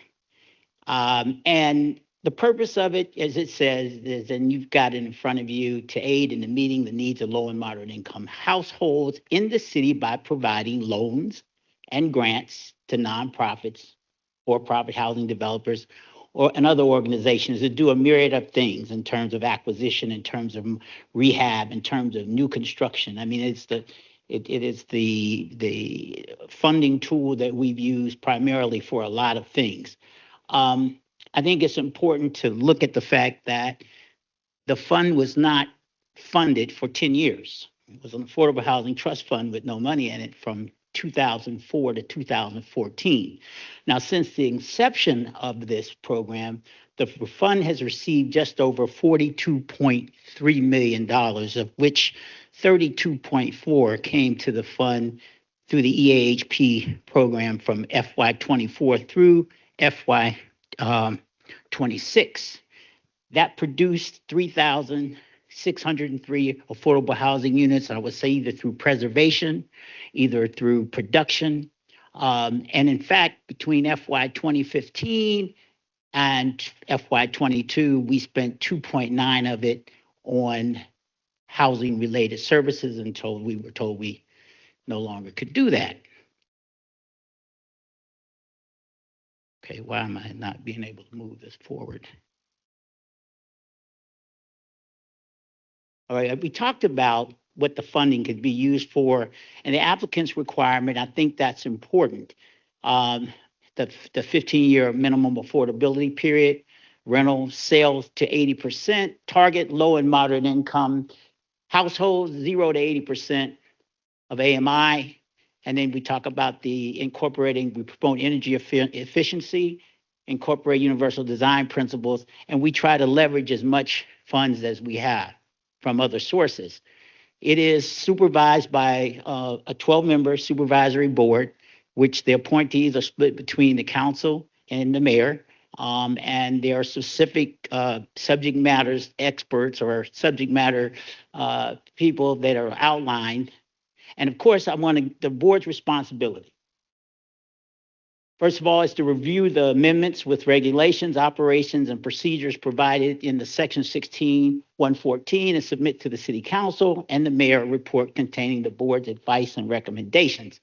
And the purpose of it, as it says, is, and you've got it in front of you, to aid in the meeting the needs of low and moderate income households in the city by providing loans and grants to nonprofits, for-profit housing developers, and other organizations that do a myriad of things in terms of acquisition, in terms of rehab, in terms of new construction. I mean, it is the funding tool that we've used primarily for a lot of things. I think it's important to look at the fact that the fund was not funded for 10 years. It was an affordable housing trust fund with no money in it from 2004 to 2014. Now, since the inception of this program, the fund has received just over $42.3 million, of which 32.4 came to the fund through the EAHP program from FY24 through FY26. That produced 3,603 affordable housing units, I would say either through preservation, either through production. And in fact, between FY 2015 and FY 22, we spent 2.9 of it on housing related services until we were told we no longer could do that. Okay, why am I not being able to move this forward? All right, we talked about what the funding could be used for, and the applicant's requirement, I think that's important. The 15-year minimum affordability period, rental sales to 80%, target low and moderate income households, 0 to 80% of AMI. And then we talk about the incorporating, we promote energy efficiency, incorporate universal design principles, and we try to leverage as much funds as we have from other sources. It is supervised by a 12-member supervisory board, which the appointees are split between the council and the mayor. And there are specific subject matters experts or subject matter people that are outlined. And of course, the board's responsibility. First of all, is to review the amendments with regulations, operations, and procedures provided in the Section 16-114 and submit to the City Council and the mayor a report containing the board's advice and recommendations.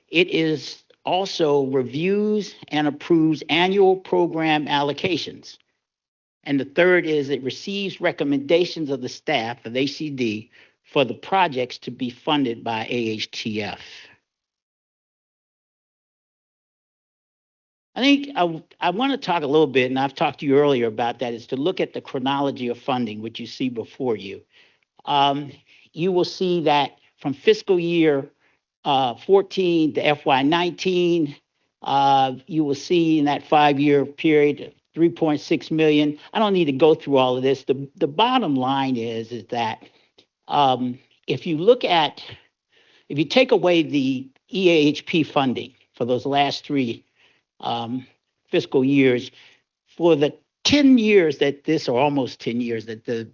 It is also reviews and approves annual program allocations. And the third is it receives recommendations of the staff of ACD for the projects to be funded by AHTF. I think I want to talk a little bit, and I've talked to you earlier about that, is to look at the chronology of funding, which you see before you. You will see that from fiscal year 14 to FY19, you will see in that 5-year period, 3.6 million. I don't need to go through all of this. The bottom line is that if you take away the EAHP funding for those last 3 fiscal years, for the 10 years that this, or almost 10 years that the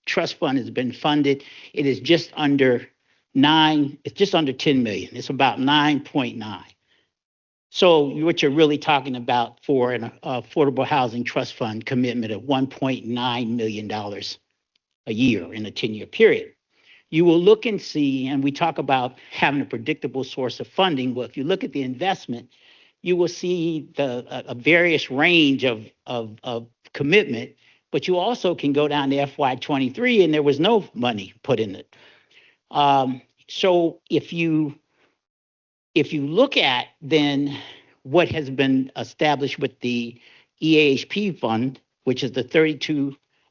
trust fund has been funded, it is just under 10 million. It's about 9.9. So what you're really talking about for an affordable housing trust fund commitment of $1.9 million a year in a 10-year period. You will look and see, and we talk about having a predictable source of funding. Well, if you look at the investment, you will see a various range of commitment, but you also can go down to FY23 and there was no money put in it. So if you look at then what has been established with the EAHP fund, which is about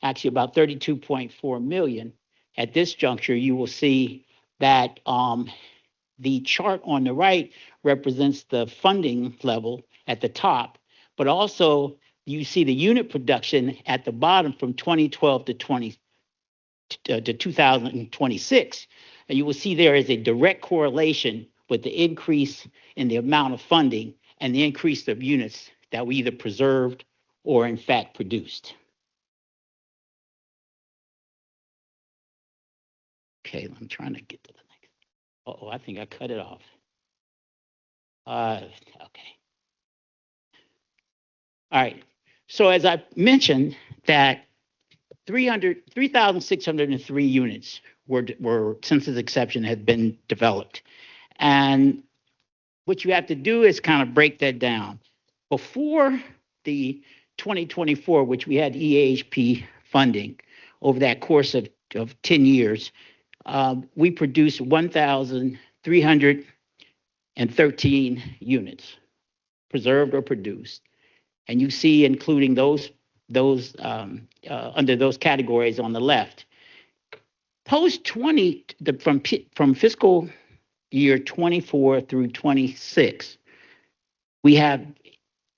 32.4 million, at this juncture, you will see that the chart on the right represents the funding level at the top, but also you see the unit production at the bottom from 2012 to 2026. And you will see there is a direct correlation with the increase in the amount of funding and the increase of units that we either preserved or in fact produced. Okay, I'm trying to get to the next. Oh, I think I cut it off. Okay. All right. So as I mentioned, that 3,603 units were since its exception had been developed. And what you have to do is kind of break that down. Before the 2024, which we had EAHP funding over that course of 10 years, we produced 1,313 units, preserved or produced. And you see, including those under those categories on the left. Post 20, from fiscal year 24 through 26, we have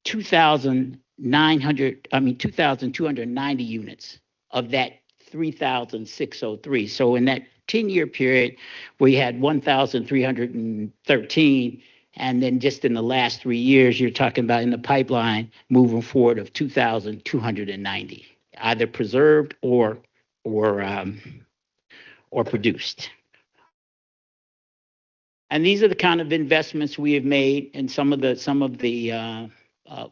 2,290 units of that 3,603. So in that 10-year period, we had 1,313. And then just in the last 3 years, you're talking about in the pipeline moving forward of 2,290, either preserved or produced. And these are the kind of investments we have made in some of the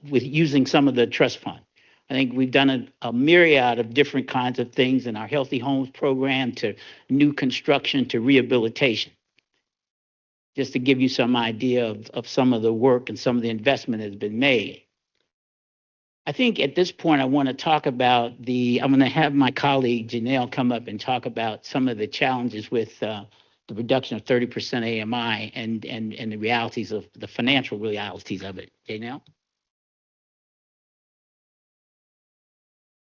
with using some of the trust fund. I think we've done a myriad of different kinds of things in our Healthy Homes program, to new construction, to rehabilitation. Just to give you some idea of some of the work and some of the investment that's been made. I think at this point, I want to talk about I'm going to have my colleague Janelle come up and talk about some of the challenges with the reduction of 30% AMI and the realities of the financial realities of it. Janelle?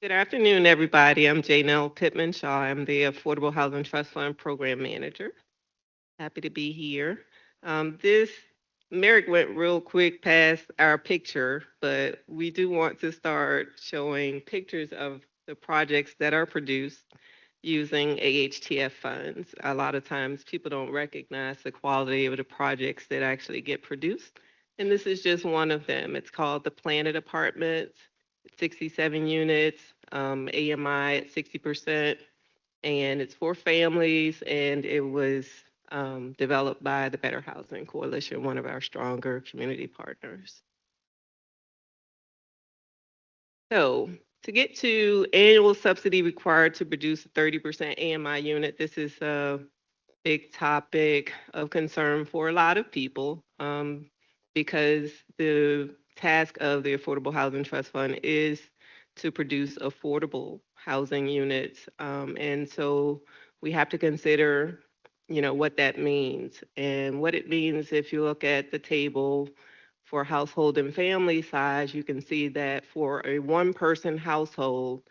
Good afternoon, everybody. I'm Janelle Pittman-Shaw. I'm the Affordable Housing Trust Fund Program Manager. Happy to be here. Merrick went real quick past our picture, but we do want to start showing pictures of the projects that are produced using AHTF funds. A lot of times people don't recognize the quality of the projects that actually get produced. And this is just one of them. It's called the Planet Apartments, 67 units, AMI at 60%, and it's for families, and it was developed by the Better Housing Coalition, one of our stronger community partners. So to get to annual subsidy required to produce a 30% AMI unit, this is a big topic of concern for a lot of people, because the task of the Affordable Housing Trust Fund is to produce affordable housing units. And so we have to consider what that means. And what it means, if you look at the table for household and family size, you can see that for a one-person household,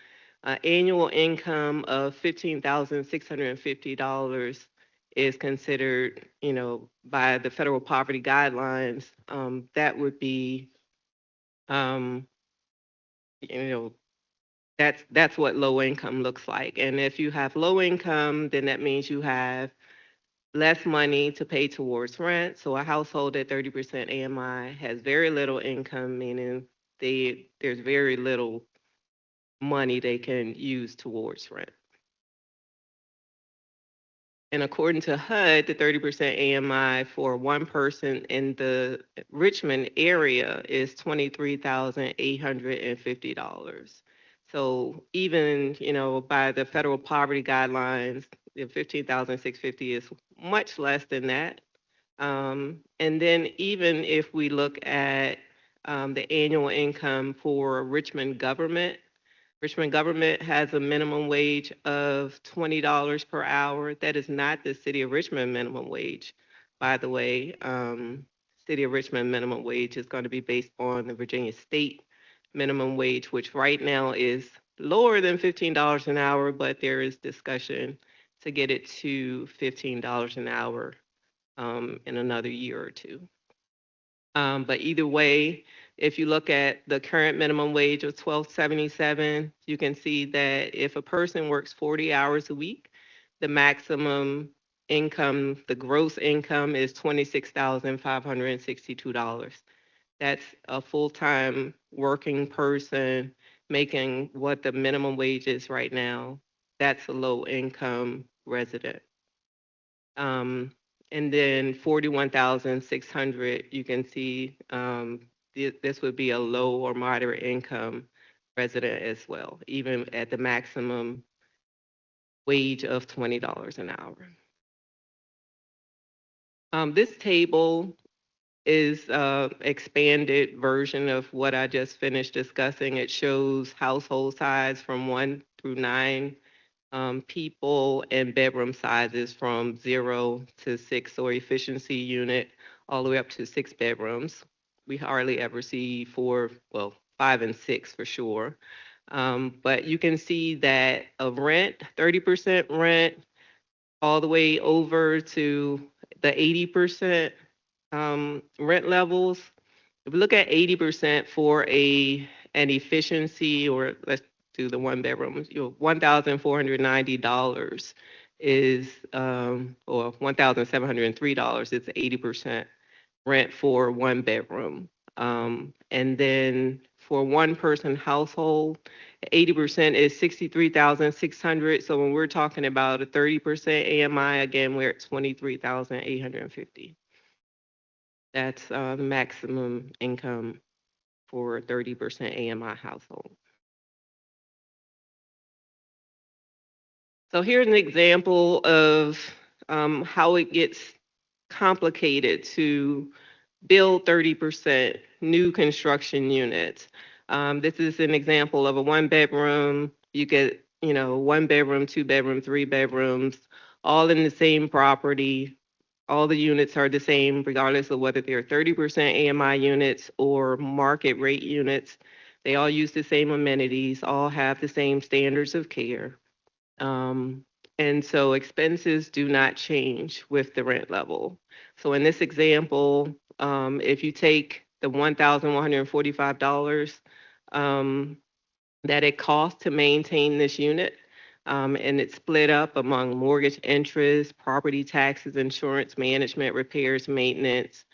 annual income of $15,650 is considered, by the federal poverty guidelines, that would be, that's what low income looks like. And if you have low income, then that means you have less money to pay towards rent. So a household at 30% AMI has very little income, meaning there's very little money they can use towards rent. And according to HUD, the 30% AMI for one person in the Richmond area is $23,850. So even, by the federal poverty guidelines, the $15,650 is much less than that. And then even if we look at the annual income for Richmond government has a minimum wage of $20 per hour. That is not the City of Richmond minimum wage, by the way. City of Richmond minimum wage is going to be based on the Virginia state minimum wage, which right now is lower than $15 an hour, but there is discussion to get it to $15 an hour in another year or two. But either way, if you look at the current minimum wage of $12.77, you can see that if a person works 40 hours a week, the maximum income, the gross income is $26,562. That's a full-time working person making what the minimum wage is right now. That's a low-income resident. And then 41,600, you can see this would be a low or moderate income resident as well, even at the maximum wage of $20 an hour. This table is expanded version of what I just finished discussing. It shows household size from 1 through 9 people and bedroom sizes from 0 to 6 or efficiency unit all the way up to 6 bedrooms. We hardly ever see 4, well, 5 and 6 for sure. But you can see that a rent, 30% rent, all the way over to the 80% rent levels. If we look at 80% for an efficiency, or let's do the one bedroom, $1,490 is, or $1,703 is 80% rent for one bedroom. And then for one person household, 80% is 63,600. So when we're talking about a 30% AMI, again, we're at 23,850. That's the maximum income for a 30% AMI household. So here's an example of how it gets complicated to build 30% new construction units. This is an example of a 1-bedroom. You get, 1 bedroom, 2 bedroom, 3 bedrooms, all in the same property. All the units are the same, regardless of whether they're 30% AMI units or market rate units. They all use the same amenities, all have the same standards of care. And so expenses do not change with the rent level. So in this example, if you take the $1,145 that it costs to maintain this unit, and it's split up among mortgage interest, property taxes, insurance, management, repairs, maintenance,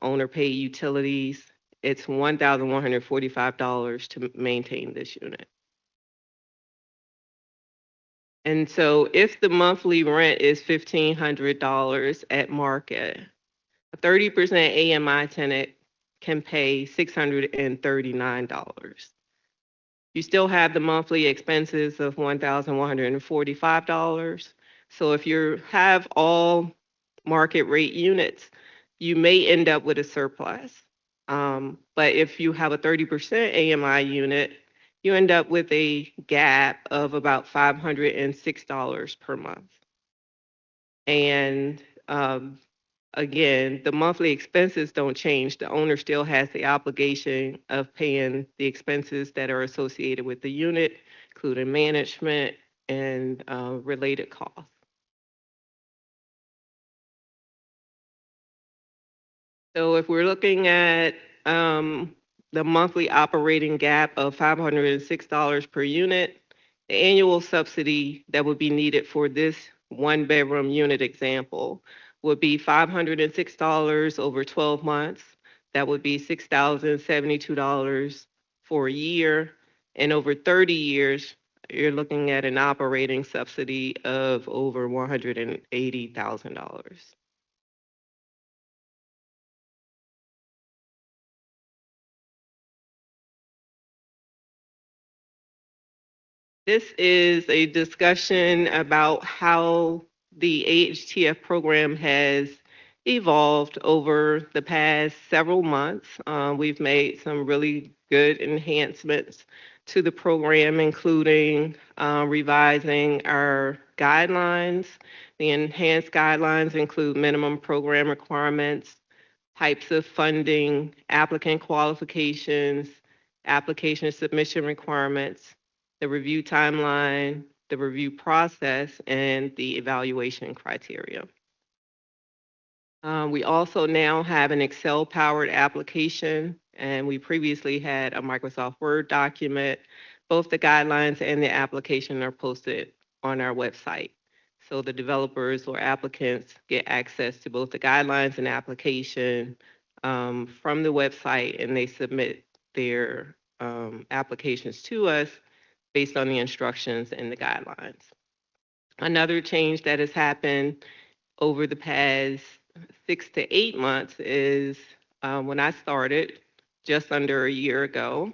owner paid utilities, it's $1,145 to maintain this unit. And so if the monthly rent is $1,500 at market, a 30% AMI tenant can pay $639. You still have the monthly expenses of $1,145. So if you have all market rate units, you may end up with a surplus. But if you have a 30% AMI unit, you end up with a gap of about $506 per month. And again, the monthly expenses don't change. The owner still has the obligation of paying the expenses that are associated with the unit, including management and related costs. So if we're looking at the monthly operating gap of $506 per unit, the annual subsidy that would be needed for this 1-bedroom unit example would be $506 over 12 months. That would be $6,072 for a year. And over 30 years, you're looking at an operating subsidy of over $180,000. This is a discussion about how the AHTF program has evolved over the past several months. We've made some really good enhancements to the program, including revising our guidelines. The enhanced guidelines include minimum program requirements, types of funding, applicant qualifications, application submission requirements, the review timeline, the review process, and the evaluation criteria. We also now have an Excel-powered application, and we previously had a Microsoft Word document. Both the guidelines and the application are posted on our website. So the developers or applicants get access to both the guidelines and application from the website, and they submit their applications to us based on the instructions and the guidelines. Another change that has happened over the past 6 to 8 months is when I started just under a year ago,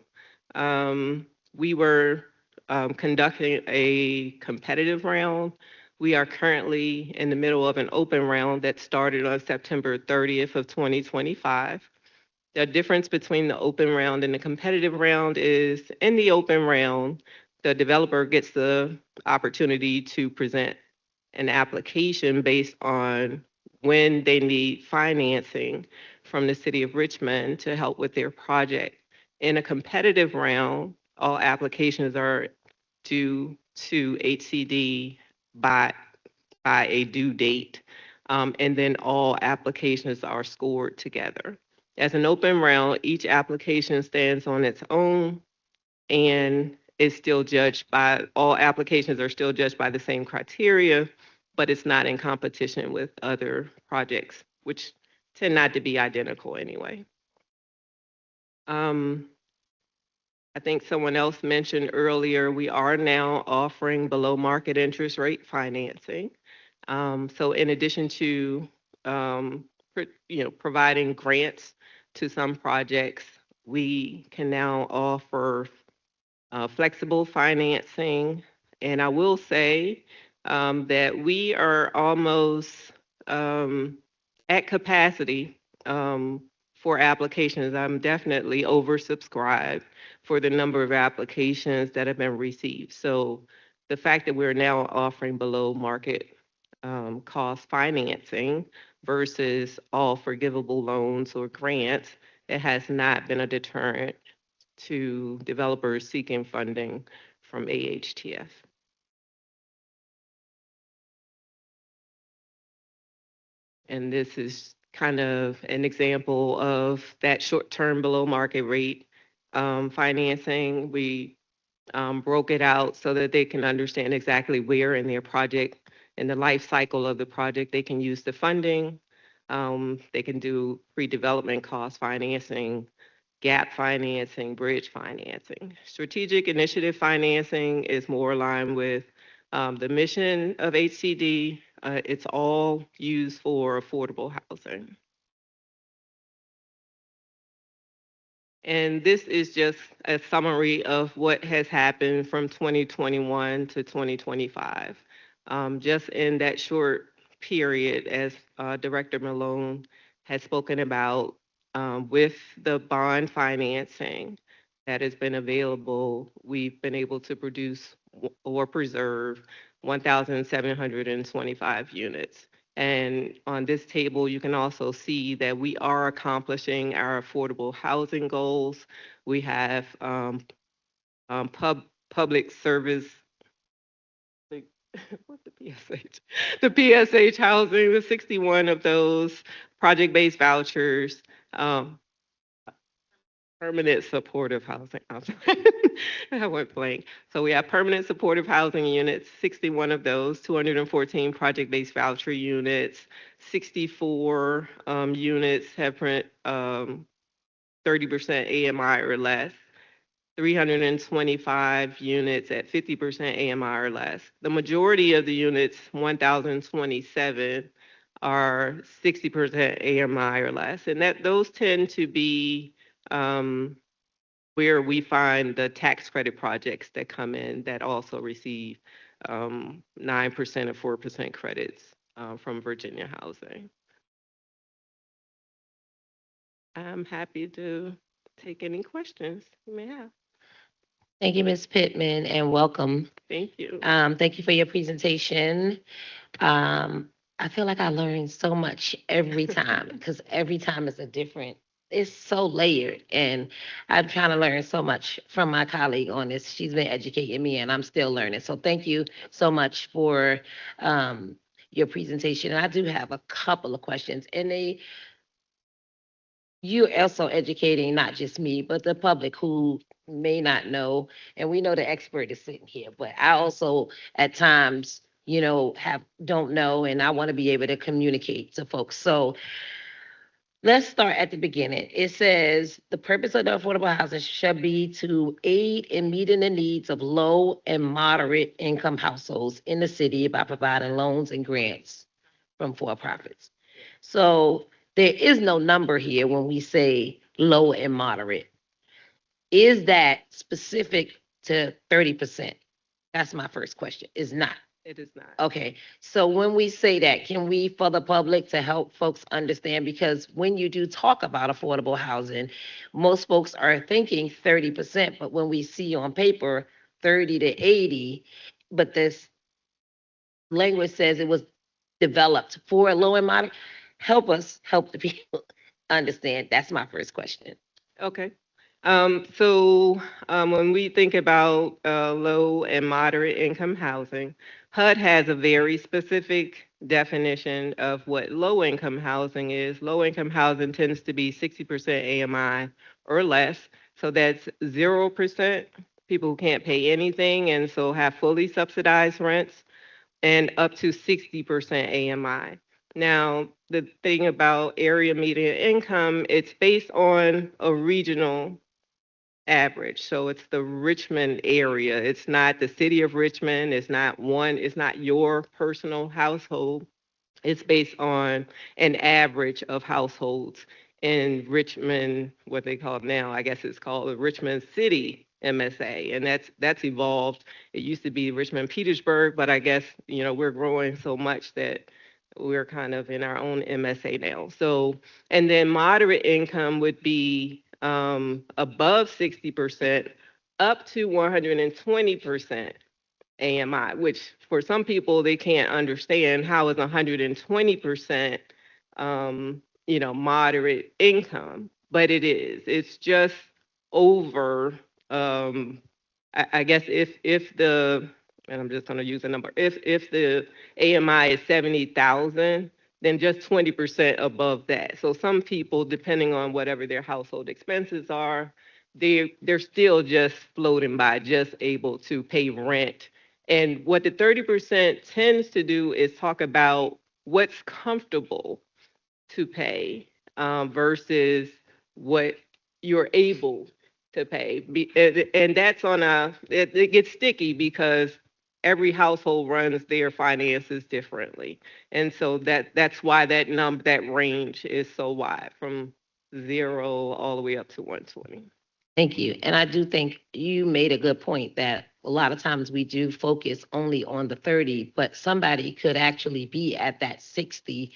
we were conducting a competitive round. We are currently in the middle of an open round that started on September 30th of 2025. The difference between the open round and the competitive round is in the open round, the developer gets the opportunity to present an application based on when they need financing from the city of Richmond to help with their project. In a competitive round, all applications are due to HCD by a due date, and then all applications are scored together. As an open round, each application stands on its own and is still judged by, all applications are still judged by the same criteria, but it's not in competition with other projects, which tend not to be identical anyway. I think someone else mentioned earlier, we are now offering below market interest rate financing. So in addition to providing grants to some projects, we can now offer flexible financing. And I will say that we are almost at capacity for applications. I'm definitely oversubscribed for the number of applications that have been received. So the fact that we're now offering below market cost financing versus all forgivable loans or grants, it has not been a deterrent to developers seeking funding from AHTF. And this is kind of an example of that short-term below market rate financing. We broke it out so that they can understand exactly where in their project, in the life cycle of the project, they can use the funding. They can do pre-development cost financing, gap financing, bridge financing. Strategic initiative financing is more aligned with the mission of HCD. It's all used for affordable housing. And this is just a summary of what has happened from 2021 to 2025. Just in that short period, as Director Malone has spoken about, with the bond financing that has been available, we've been able to produce or preserve 1,725 units. And on this table, you can also see that we are accomplishing our affordable housing goals. We have public service, what's the PSH? The PSH housing, the 61 of those, project-based vouchers, permanent supportive housing. I went blank. So we have permanent supportive housing units, 61 of those, 214 project-based voucher units, 64 units have 30% AMI or less, 325 units at 50% AMI or less. The majority of the units, 1,027, are 60% AMI or less. And those tend to be where we find the tax credit projects that come in that also receive 9% or 4% credits from Virginia Housing. I'm happy to take any questions you may have. Thank you, Ms. Pittman, and welcome. Thank you. Thank you for your presentation. I feel like I learn so much every time because every time is a different it's so layered, and I'm trying to learn so much from my colleague on this. She's been educating me, and I'm still learning. So thank you so much for your presentation. And I do have a couple of questions, and you're also educating not just me, but the public who may not know. And we know the expert is sitting here, but I also at times, have don't know, and I want to be able to communicate to folks. So let's start at the beginning. It says the purpose of the affordable housing shall be to aid in meeting the needs of low and moderate income households in the city by providing loans and grants from for-profits. So there is no number here when we say low and moderate. Is that specific to 30%? That's my first question. Is not. It is not. Okay, so when we say that, can we, for the public, to help folks understand? Because when you do talk about affordable housing, most folks are thinking 30%, but when we see on paper 30 to 80, but this language says it was developed for low and moderate. Help us help the people understand. That's my first question. Okay. So when we think about low and moderate income housing, HUD has a very specific definition of what low income housing is. Low income housing tends to be 60% AMI or less. So that's 0% people who can't pay anything and so have fully subsidized rents, and up to 60% AMI. Now, the thing about area median income, it's based on a regional average. So it's the Richmond area. It's not the city of Richmond. It's not your personal household. It's based on an average of households in Richmond, what they call it now, I guess it's called the Richmond City MSA, and that's evolved. It used to be Richmond Petersburg, but I guess we're growing so much that we're kind of in our own MSA now. So, and then moderate income would be above 60%, up to 120%. AMI, which for some people they can't understand how is 120% moderate income, but it is. It's just over I guess if the, and I'm just going to use a number, if the AMI is 70,000, then just 20% above that. So some people, depending on whatever their household expenses are, they're still just floating by, just able to pay rent. And what the 30% tends to do is talk about what's comfortable to pay versus what you're able to pay. And that's it gets sticky because every household runs their finances differently. And so that's why that range is so wide, from 0 all the way up to 120. Thank you. And I do think you made a good point that a lot of times we do focus only on the 30, but somebody could actually be at that 60%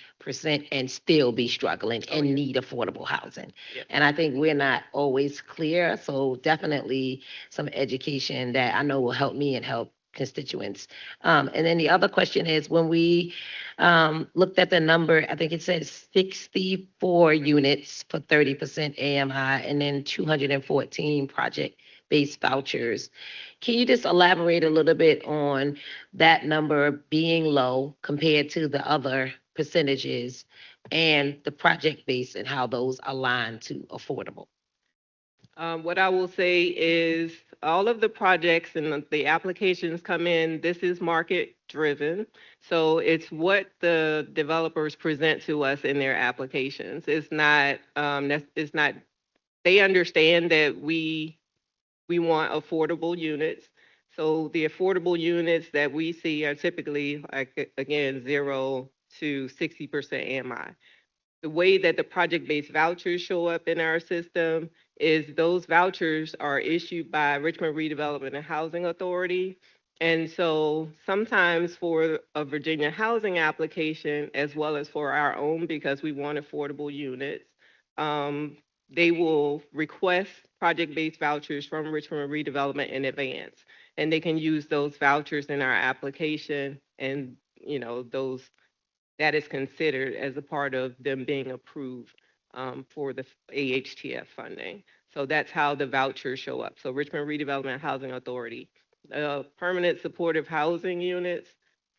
and still be struggling and need affordable housing. Yeah. And I think we're not always clear. So definitely some education that I know will help me and help constituents. And then the other question is, when we looked at the number, I think it says 64 units for 30% AMI and then 214 project-based vouchers. Can you just elaborate a little bit on that number being low compared to the other percentages and the project-based and how those align to affordable? What I will say is all of the projects and the applications come in, this is market driven. So it's what the developers present to us in their applications. It's not, they understand that we want affordable units. So the affordable units that we see are typically, like, again, 0 to 60% AMI. The way that the project-based vouchers show up in our system is those vouchers are issued by Richmond Redevelopment and Housing Authority. And so sometimes for a Virginia housing application, as well as for our own, because we want affordable units, they will request project-based vouchers from Richmond Redevelopment in advance. And they can use those vouchers in our application, and those that is considered as a part of them being approved for the AHTF funding. So that's how the vouchers show up. So Richmond Redevelopment Housing Authority, permanent supportive housing units,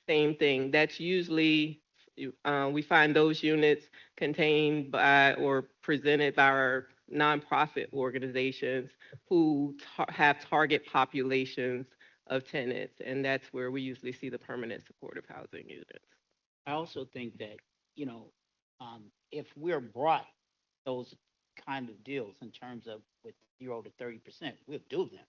same thing. That's usually, we find those units contained by or presented by our nonprofit organizations who have target populations of tenants, and that's where we usually see the permanent supportive housing units. I also think that, you know, if we're brought those kind of deals in terms of with 0 to 30%, we'll do them.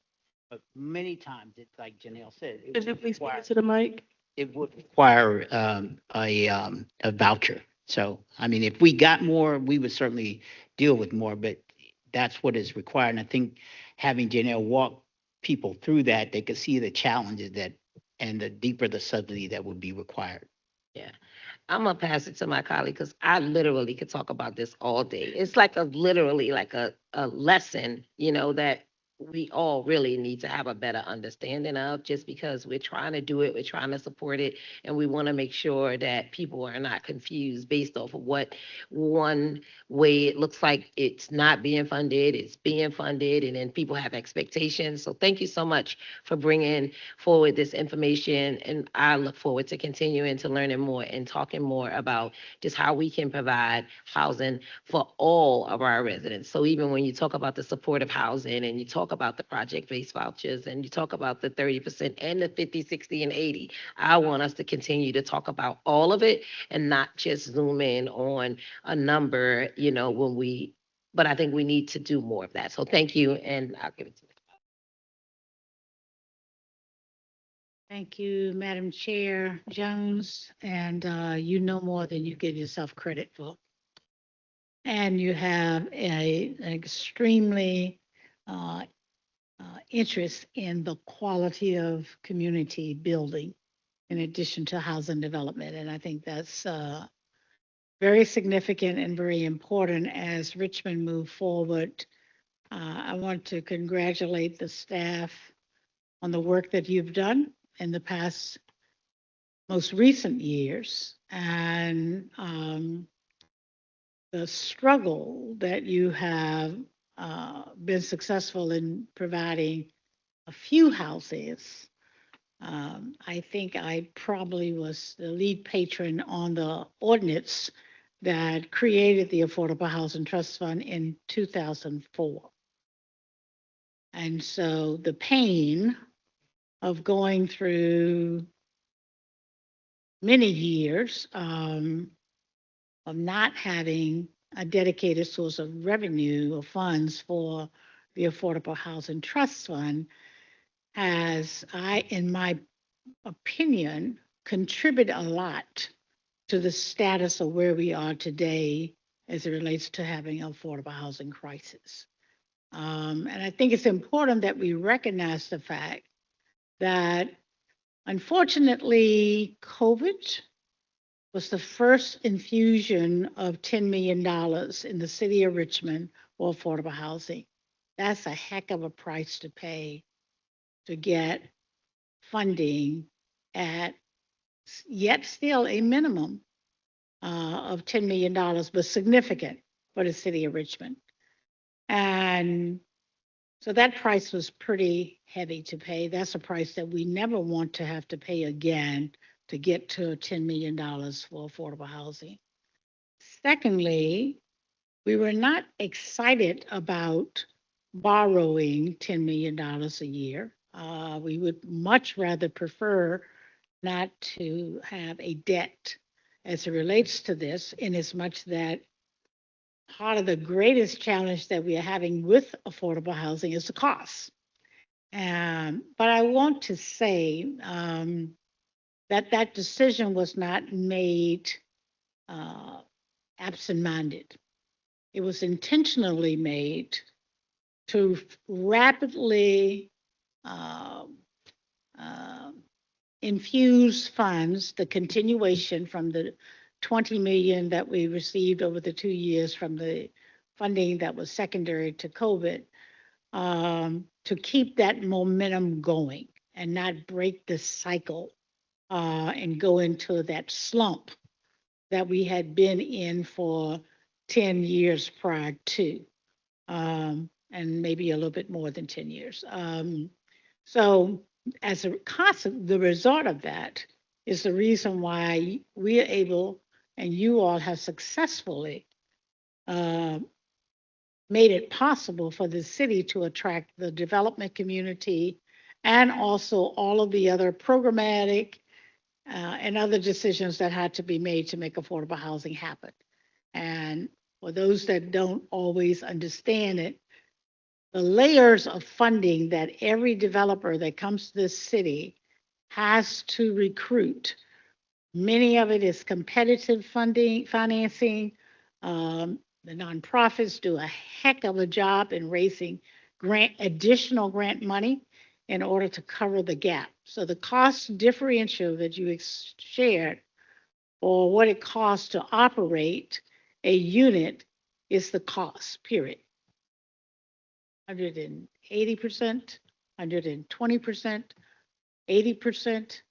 But many times, it's like Janelle said, Could you please speak into the mic? it would require a voucher. So, I mean, if we got more, we would certainly deal with more, but that's what is required. And I think having Janelle walk people through that, they could see the challenges that, and the deeper the subsidy that would be required. Yeah. I'm gonna pass it to my colleague because I literally could talk about this all day. It's like literally like a lesson, that we all really need to have a better understanding of, just because we're trying to do it, we're trying to support it, and we want to make sure that people are not confused based off of what one way it looks like it's not being funded, it's being funded, and then people have expectations. So thank you so much for bringing forward this information, and I look forward to continuing to learning more and talking more about just how we can provide housing for all of our residents. So even when you talk about the supportive housing and you talk about the project-based vouchers and you talk about the 30% and the 50, 60, and 80, I want us to continue to talk about all of it and not just zoom in on a number, but I think we need to do more of that. So thank you, and I'll give it to you. Thank you, Madam Chair Jones, and you know more than you give yourself credit for. And you have an extremely interest in the quality of community building in addition to housing development. And I think that's very significant and very important as Richmond move forward. I want to congratulate the staff on the work that you've done in the past, most recent years, and the struggle that you have been successful in providing a few houses. I think I probably was the lead patron on the ordinance that created the Affordable Housing Trust Fund in 2004. And so the pain of going through many years of not having a dedicated source of revenue or funds for the Affordable Housing Trust Fund has, in my opinion, contributed a lot to the status of where we are today as it relates to having an affordable housing crisis. And I think it's important that we recognize the fact that, unfortunately, COVID was the first infusion of $10 million in the city of Richmond for affordable housing. That's a heck of a price to pay to get funding at yet still a minimum of $10 million, but significant for the city of Richmond. And so that price was pretty heavy to pay. That's a price that we never want to have to pay again to get to $10 million for affordable housing. Secondly, we were not excited about borrowing $10 million a year. We would much rather prefer not to have a debt as it relates to this, in as much that part of the greatest challenge that we are having with affordable housing is the cost. But I want to say that decision was not made absent-minded. It was intentionally made to rapidly infuse funds, the continuation from the 20 million that we received over the 2 years from the funding that was secondary to COVID, to keep that momentum going and not break the cycle and go into that slump that we had been in for 10 years prior to, and maybe a little bit more than 10 years. So as a constant, the result of that is the reason why we are able, and you all have successfully made it possible for the city to attract the development community and also all of the other programmatic and other decisions that had to be made to make affordable housing happen. And for those that don't always understand it, the layers of funding that every developer that comes to this city has to recruit. Many of it is competitive funding, financing. The nonprofits do a heck of a job in raising additional grant money in order to cover the gap. So the cost differential that you shared, or what it costs to operate a unit, is the cost, period. 180%, 120%, 80%,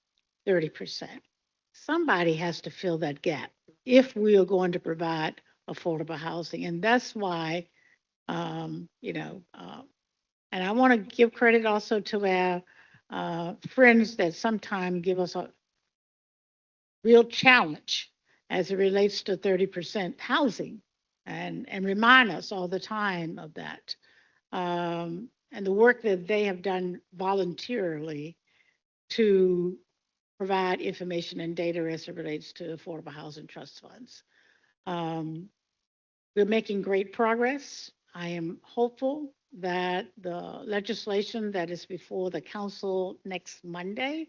30%. Somebody has to fill that gap if we are going to provide affordable housing. And that's why, and I want to give credit also to our friends that sometimes give us a real challenge as it relates to 30% housing and remind us all the time of that. And the work that they have done voluntarily to provide information and data as it relates to affordable housing trust funds. We're making great progress. I am hopeful that the legislation that is before the council next Monday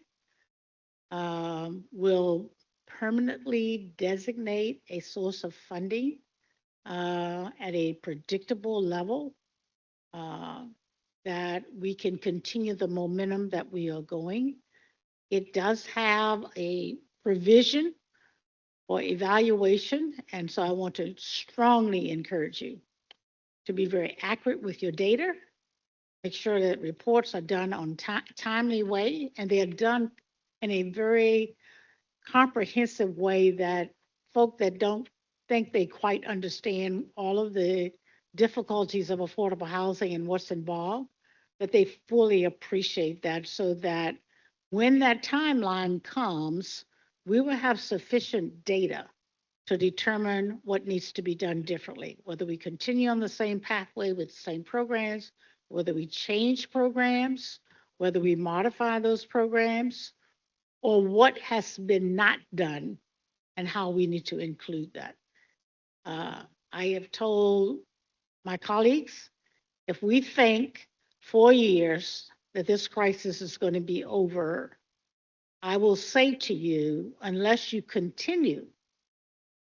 will permanently designate a source of funding at a predictable level, that we can continue the momentum that we are going. It does have a provision for evaluation, and so I want to strongly encourage you to be very accurate with your data. Make sure that reports are done on timely way, and they are done in a very comprehensive way that folk that don't think they quite understand all of the difficulties of affordable housing and what's involved, that they fully appreciate that, so that when that timeline comes, we will have sufficient data to determine what needs to be done differently, whether we continue on the same pathway with the same programs, whether we change programs, whether we modify those programs, or what has been not done and how we need to include that. I have told my colleagues, if we think 4 years that this crisis is going to be over, I will say to you, unless you continue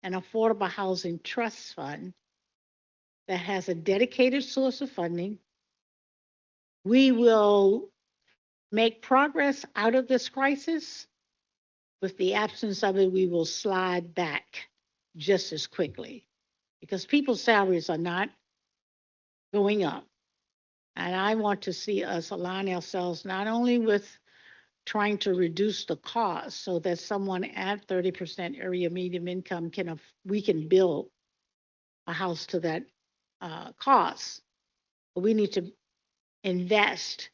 an affordable housing trust fund that has a dedicated source of funding, we will make progress out of this crisis. With the absence of it, we will slide back just as quickly, because people's salaries are not going up. And I want to see us align ourselves not only with trying to reduce the cost so that someone at 30% area median income we can build a house to that cost, but we need to invest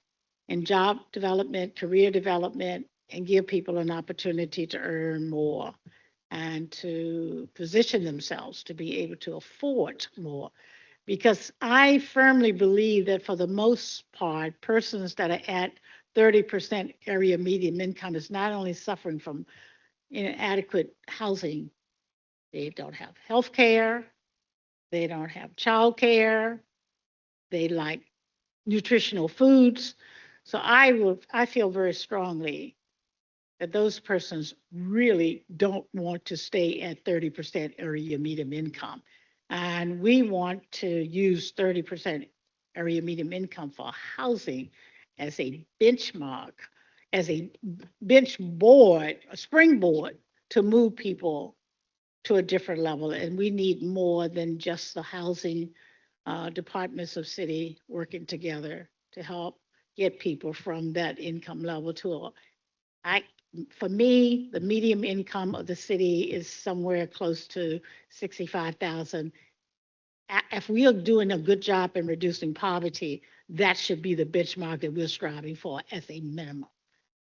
in job development, career development, and give people an opportunity to earn more and to position themselves to be able to afford more. Because I firmly believe that for the most part, persons that are at 30% area median income is not only suffering from inadequate housing, they don't have health care, they don't have child care, they lack nutritional foods. So I feel very strongly that those persons really don't want to stay at 30% area median income. And we want to use 30% area median income for housing as a benchmark, as a springboard to move people to a different level. And we need more than just the housing departments of city working together to help get people from that income level to for me, the median income of the city is somewhere close to 65,000. if we are doing a good job in reducing poverty, that should be the benchmark that we're striving for as a minimum.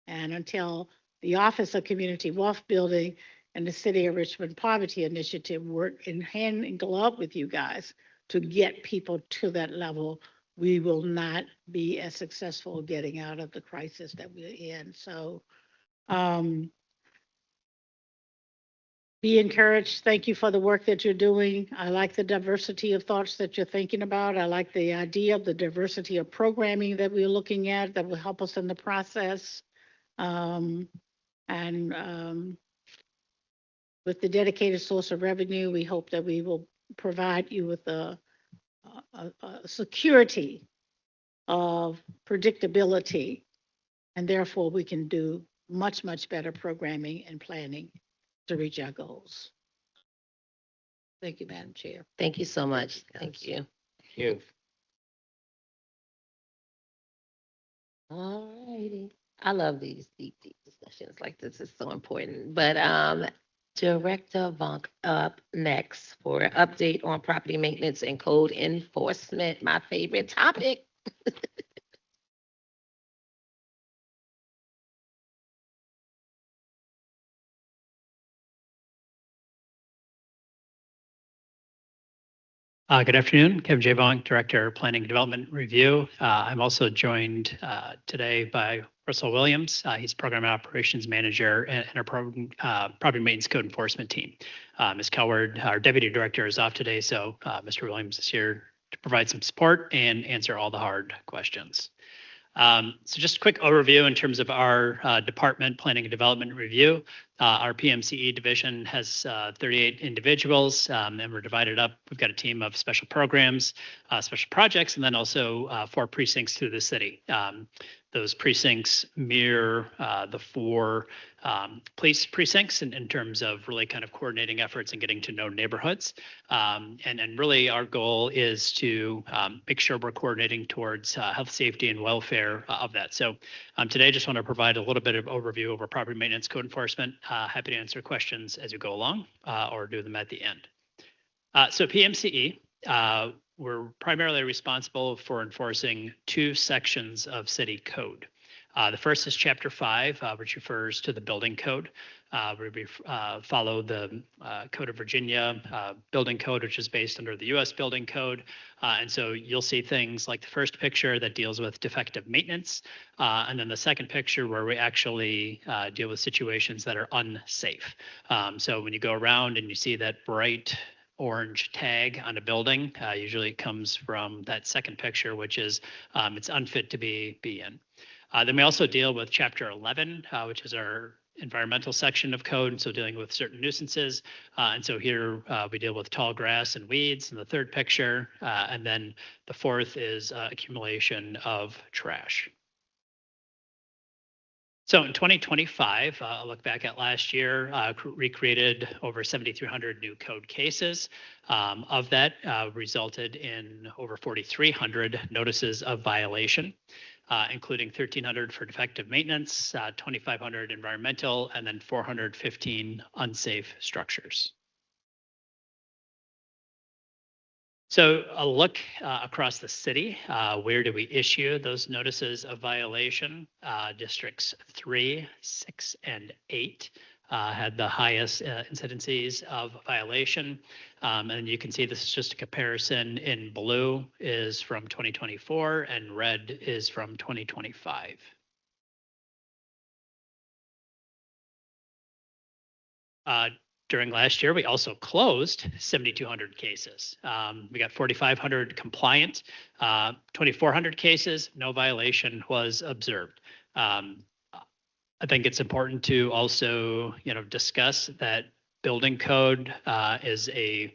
And until the Office of Community Wealth Building and the City of Richmond Poverty Initiative work in hand in glove with you guys to get people to that level, we will not be as successful getting out of the crisis that we're in. So be encouraged. Thank you for the work that you're doing. I like the diversity of thoughts that you're thinking about. I like the idea of the diversity of programming that we're looking at that will help us in the process. With the dedicated source of revenue, we hope that we will provide you with a security of predictability, and therefore we can do much, much better programming and planning to reach our goals. Thank you, Madam Chair. Thank you so much. Thank you. Thank you. All righty. I love these deep discussions like this. Is so important. But Director Vonk up next for an update on property maintenance and code enforcement, my favorite topic. Good afternoon, Kevin J. Vonk, Director of Planning and Development Review. I'm also joined today by Russell Williams. He's Program Operations Manager in our Property Maintenance Code Enforcement Team. Ms. Kelward, our Deputy Director, is off today, so Mr. Williams is here to provide some support and answer all the hard questions. So just a quick overview in terms of our department, Planning and Development Review. Our PMCE division has 38 individuals, and we're divided up. We've got a team of special programs, special projects, and then also 4 precincts through the city. Those precincts mirror the 4 police precincts in terms of really kind of coordinating efforts and getting to know neighborhoods. And really our goal is to make sure we're coordinating towards health, safety, and welfare of that. So today I just want to provide a little bit of overview over property maintenance code enforcement. Happy to answer questions as you go along or do them at the end. So PMCE, we're primarily responsible for enforcing 2 sections of city code. The first is Chapter 5, which refers to the building code. We follow the Code of Virginia building code, which is based under the U.S. building code. And so you'll see things like the first picture that deals with defective maintenance, and then the second picture where we actually deal with situations that are unsafe. So when you go around and you see that bright orange tag on a building, usually it comes from that second picture, which is it's unfit to be in. Then we also deal with Chapter 11, which is our environmental section of code, and so dealing with certain nuisances. And so here we deal with tall grass and weeds in the third picture, and then the fourth is accumulation of trash. So in 2025, I'll look back at last year, we created over 7,300 new code cases. Of that, resulted in over 4,300 notices of violation, including 1,300 for defective maintenance, 2,500 environmental, and then 415 unsafe structures. So a look across the city, where do we issue those notices of violation? Districts 3, 6, and 8 had the highest incidences of violation. And you can see this is just a comparison. In blue is from 2024 and red is from 2025. During last year, we also closed 7,200 cases. We got 4,500 compliant, 2,400 cases, no violation was observed. I think it's important to also, discuss that building code is a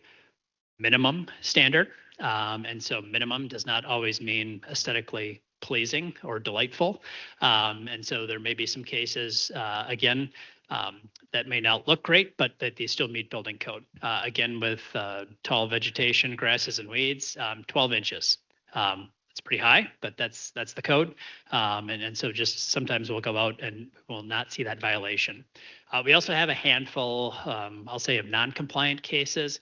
minimum standard. And so minimum does not always mean aesthetically pleasing or delightful. And so there may be some cases, again, that may not look great, but that they still meet building code. Again, with tall vegetation, grasses, and weeds, 12 inches. It's pretty high, but that's the code. And so just sometimes we'll go out and we'll not see that violation. We also have a handful, I'll say, of non-compliant cases.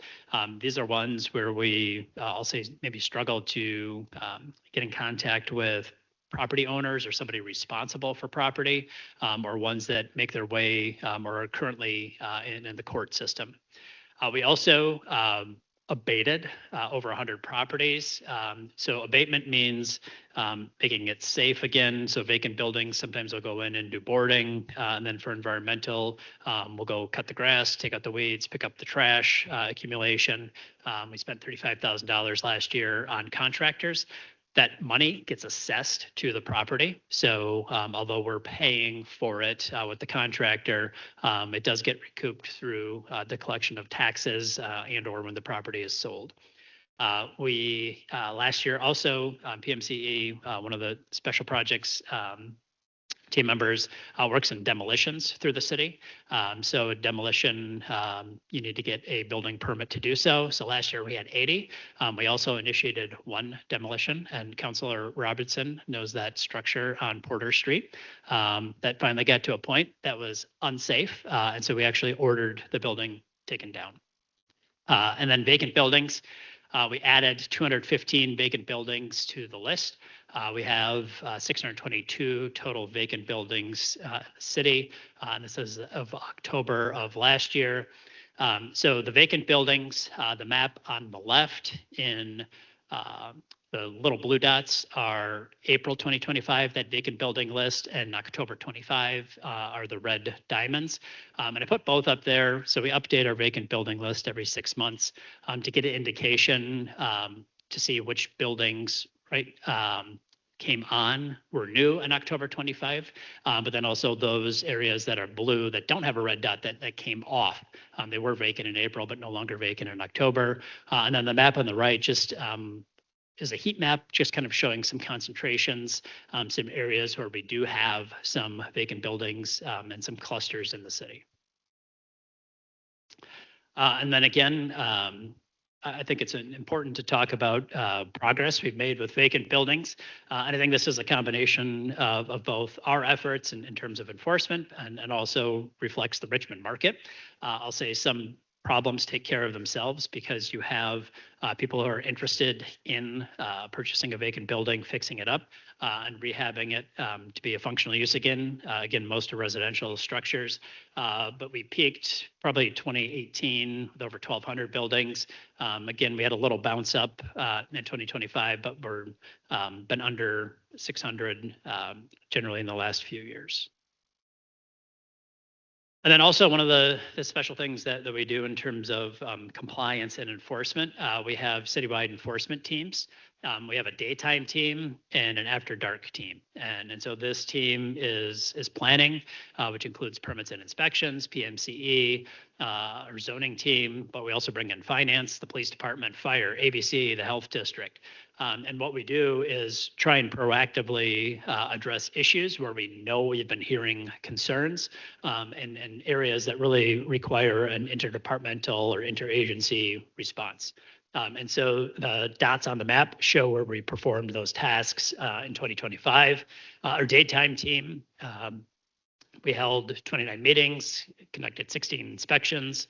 These are ones where we, I'll say, maybe struggle to get in contact with property owners or somebody responsible for property, or ones that make their way or are currently in the court system. We also abated over 100 properties. So abatement means making it safe again. So vacant buildings, sometimes we'll go in and do boarding. And then for environmental, we'll go cut the grass, take out the weeds, pick up the trash accumulation. We spent $35,000 last year on contractors. That money gets assessed to the property. So although we're paying for it with the contractor, it does get recouped through the collection of taxes and or when the property is sold. We last year also PMCE, one of the special projects team members works in demolitions through the city. So demolition, you need to get a building permit to do so. So last year we had 80. We also initiated one demolition, and Councilor Robertson knows that structure on Porter Street. That finally got to a point that was unsafe. And so we actually ordered the building taken down. And then vacant buildings. We added 215 vacant buildings to the list. We have 622 total vacant buildings in the city. And this is of October of last year. So the vacant buildings, the map on the left in the little blue dots are April 2025, that vacant building list, and October 25 are the red diamonds. And I put both up there. So we update our vacant building list every 6 months to get an indication to see which buildings, right, came on, were new in October 25, but then also those areas that are blue that don't have a red dot that came off. They were vacant in April, but no longer vacant in October. And then the map on the right just is a heat map, just kind of showing some concentrations, some areas where we do have some vacant buildings and some clusters in the city. And then again, I think it's important to talk about progress we've made with vacant buildings. And I think this is a combination of both our efforts in terms of enforcement and also reflects the Richmond market. I'll say some problems take care of themselves because you have people who are interested in purchasing a vacant building, fixing it up, and rehabbing it to be a functional use again. Again, most are residential structures, but we peaked probably 2018 with over 1,200 buildings. Again, we had a little bounce up in 2025, but we're been under 600 generally in the last few years. And then also one of the special things that we do in terms of compliance and enforcement, we have citywide enforcement teams. We have a daytime team and an after dark team. And so this team is planning, which includes permits and inspections, PMCE, our zoning team, but we also bring in finance, the police department, fire, ABC, the health district. And what we do is try and proactively address issues where we know we've been hearing concerns and areas that really require an interdepartmental or interagency response. And so the dots on the map show where we performed those tasks in 2025. Our daytime team, we held 29 meetings, conducted 16 inspections,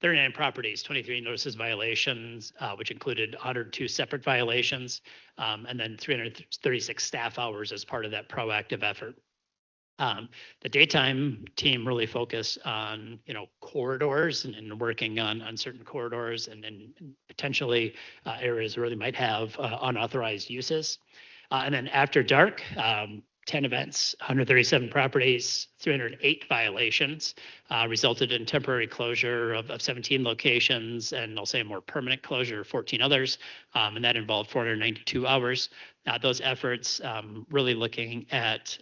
39 properties, 23 notices violations, which included 102 separate violations, and then 336 staff hours as part of that proactive effort. The daytime team really focused on, corridors and working on certain corridors and potentially areas where they might have unauthorized uses. And then after dark, 10 events, 137 properties, 308 violations, resulted in temporary closure of 17 locations, and I'll say a more permanent closure of 14 others, and that involved 492 hours. Those efforts really looking at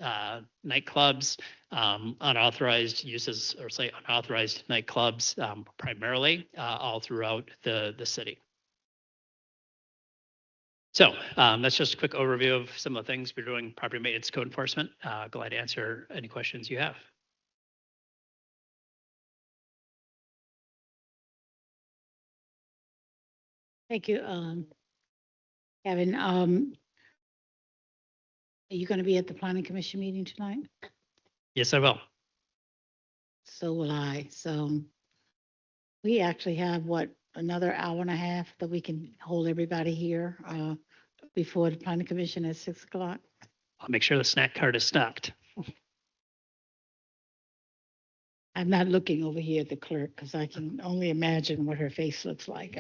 nightclubs, unauthorized uses, or say unauthorized nightclubs primarily all throughout the city. So that's just a quick overview of some of the things we're doing, property maintenance, code enforcement. Glad to answer any questions you have. Thank you, Kevin. Are you going to be at the planning commission meeting tonight? Yes, I will. So will I. So we actually have what, another hour and a half that we can hold everybody here before the planning commission at 6 o'clock. I'll make sure the snack cart is stocked. I'm not looking over here at the clerk because I can only imagine what her face looks like.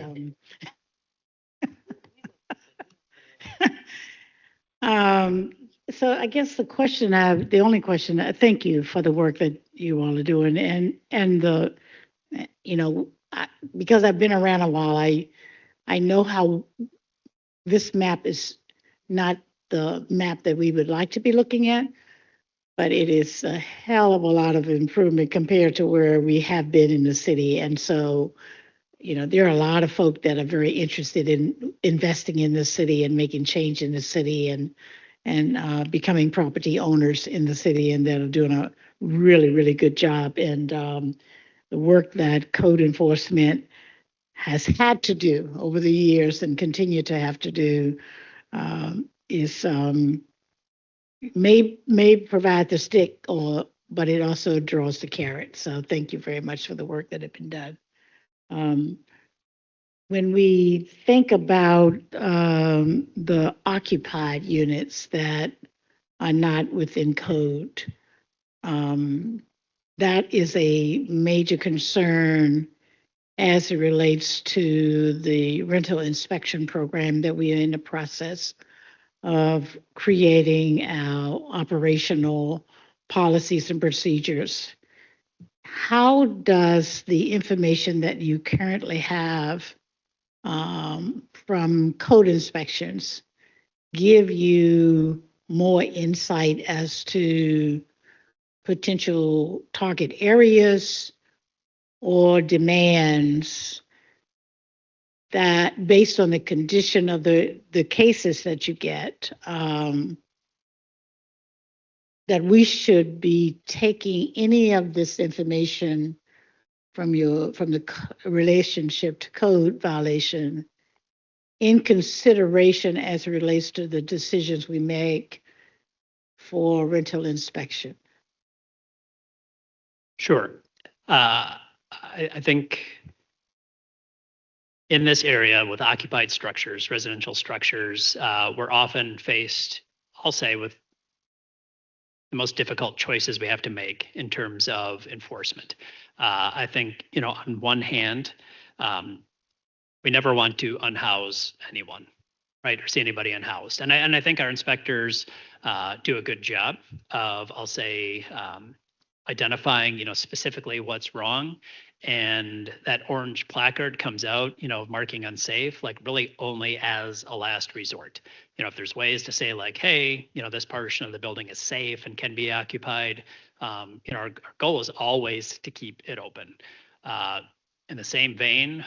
So I guess the only question, thank you for the work that you all are doing and because I've been around a while, I know how this map is not the map that we would like to be looking at, but it is a hell of a lot of improvement compared to where we have been in the city. And so, there are a lot of folk that are very interested in investing in the city and making change in the city and becoming property owners in the city, and that are doing a really, really good job. And the work that code enforcement has had to do over the years and continue to have to do is may provide the stick, but it also draws the carrot. So thank you very much for the work that has been done. When we think about the occupied units that are not within code, that is a major concern as it relates to the rental inspection program that we are in the process of creating our operational policies and procedures. How does the information that you currently have from code inspections give you more insight as to potential target areas or demands that, based on the condition of the cases that you get, that we should be taking any of this information from the relationship to code violation in consideration as it relates to the decisions we make for rental inspection? Sure. I think in this area with occupied structures, residential structures, we're often faced, I'll say, with the most difficult choices we have to make in terms of enforcement. I think, on one hand, we never want to unhouse anyone, right, or see anybody unhoused. And I think our inspectors do a good job of, I'll say, identifying, specifically what's wrong. And that orange placard comes out, marking unsafe, like really only as a last resort. If there's ways to say like, hey, this portion of the building is safe and can be occupied, our goal is always to keep it open. In the same vein,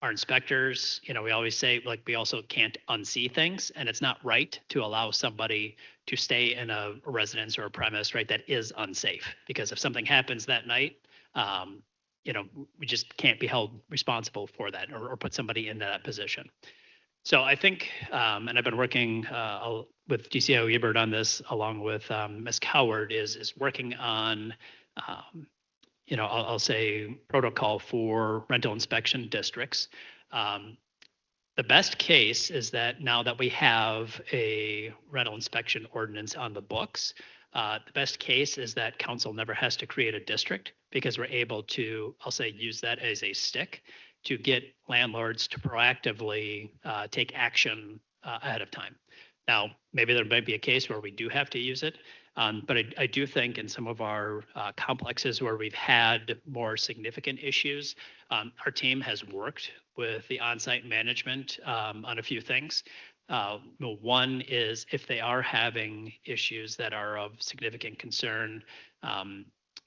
our inspectors, we always say, like, we also can't unsee things, and it's not right to allow somebody to stay in a residence or a premise, right, that is unsafe. Because if something happens that night, we just can't be held responsible for that or put somebody in that position. So I think, and I've been working with DCO Ebert on this, along with Ms. Coward, is working on, I'll say, protocol for rental inspection districts. The best case is that now that we have a rental inspection ordinance on the books, the best case is that council never has to create a district, because we're able to, I'll say, use that as a stick to get landlords to proactively take action ahead of time. Now, maybe there might be a case where we do have to use it, but I do think in some of our complexes where we've had more significant issues, our team has worked with the on-site management on a few things. One is, if they are having issues that are of significant concern,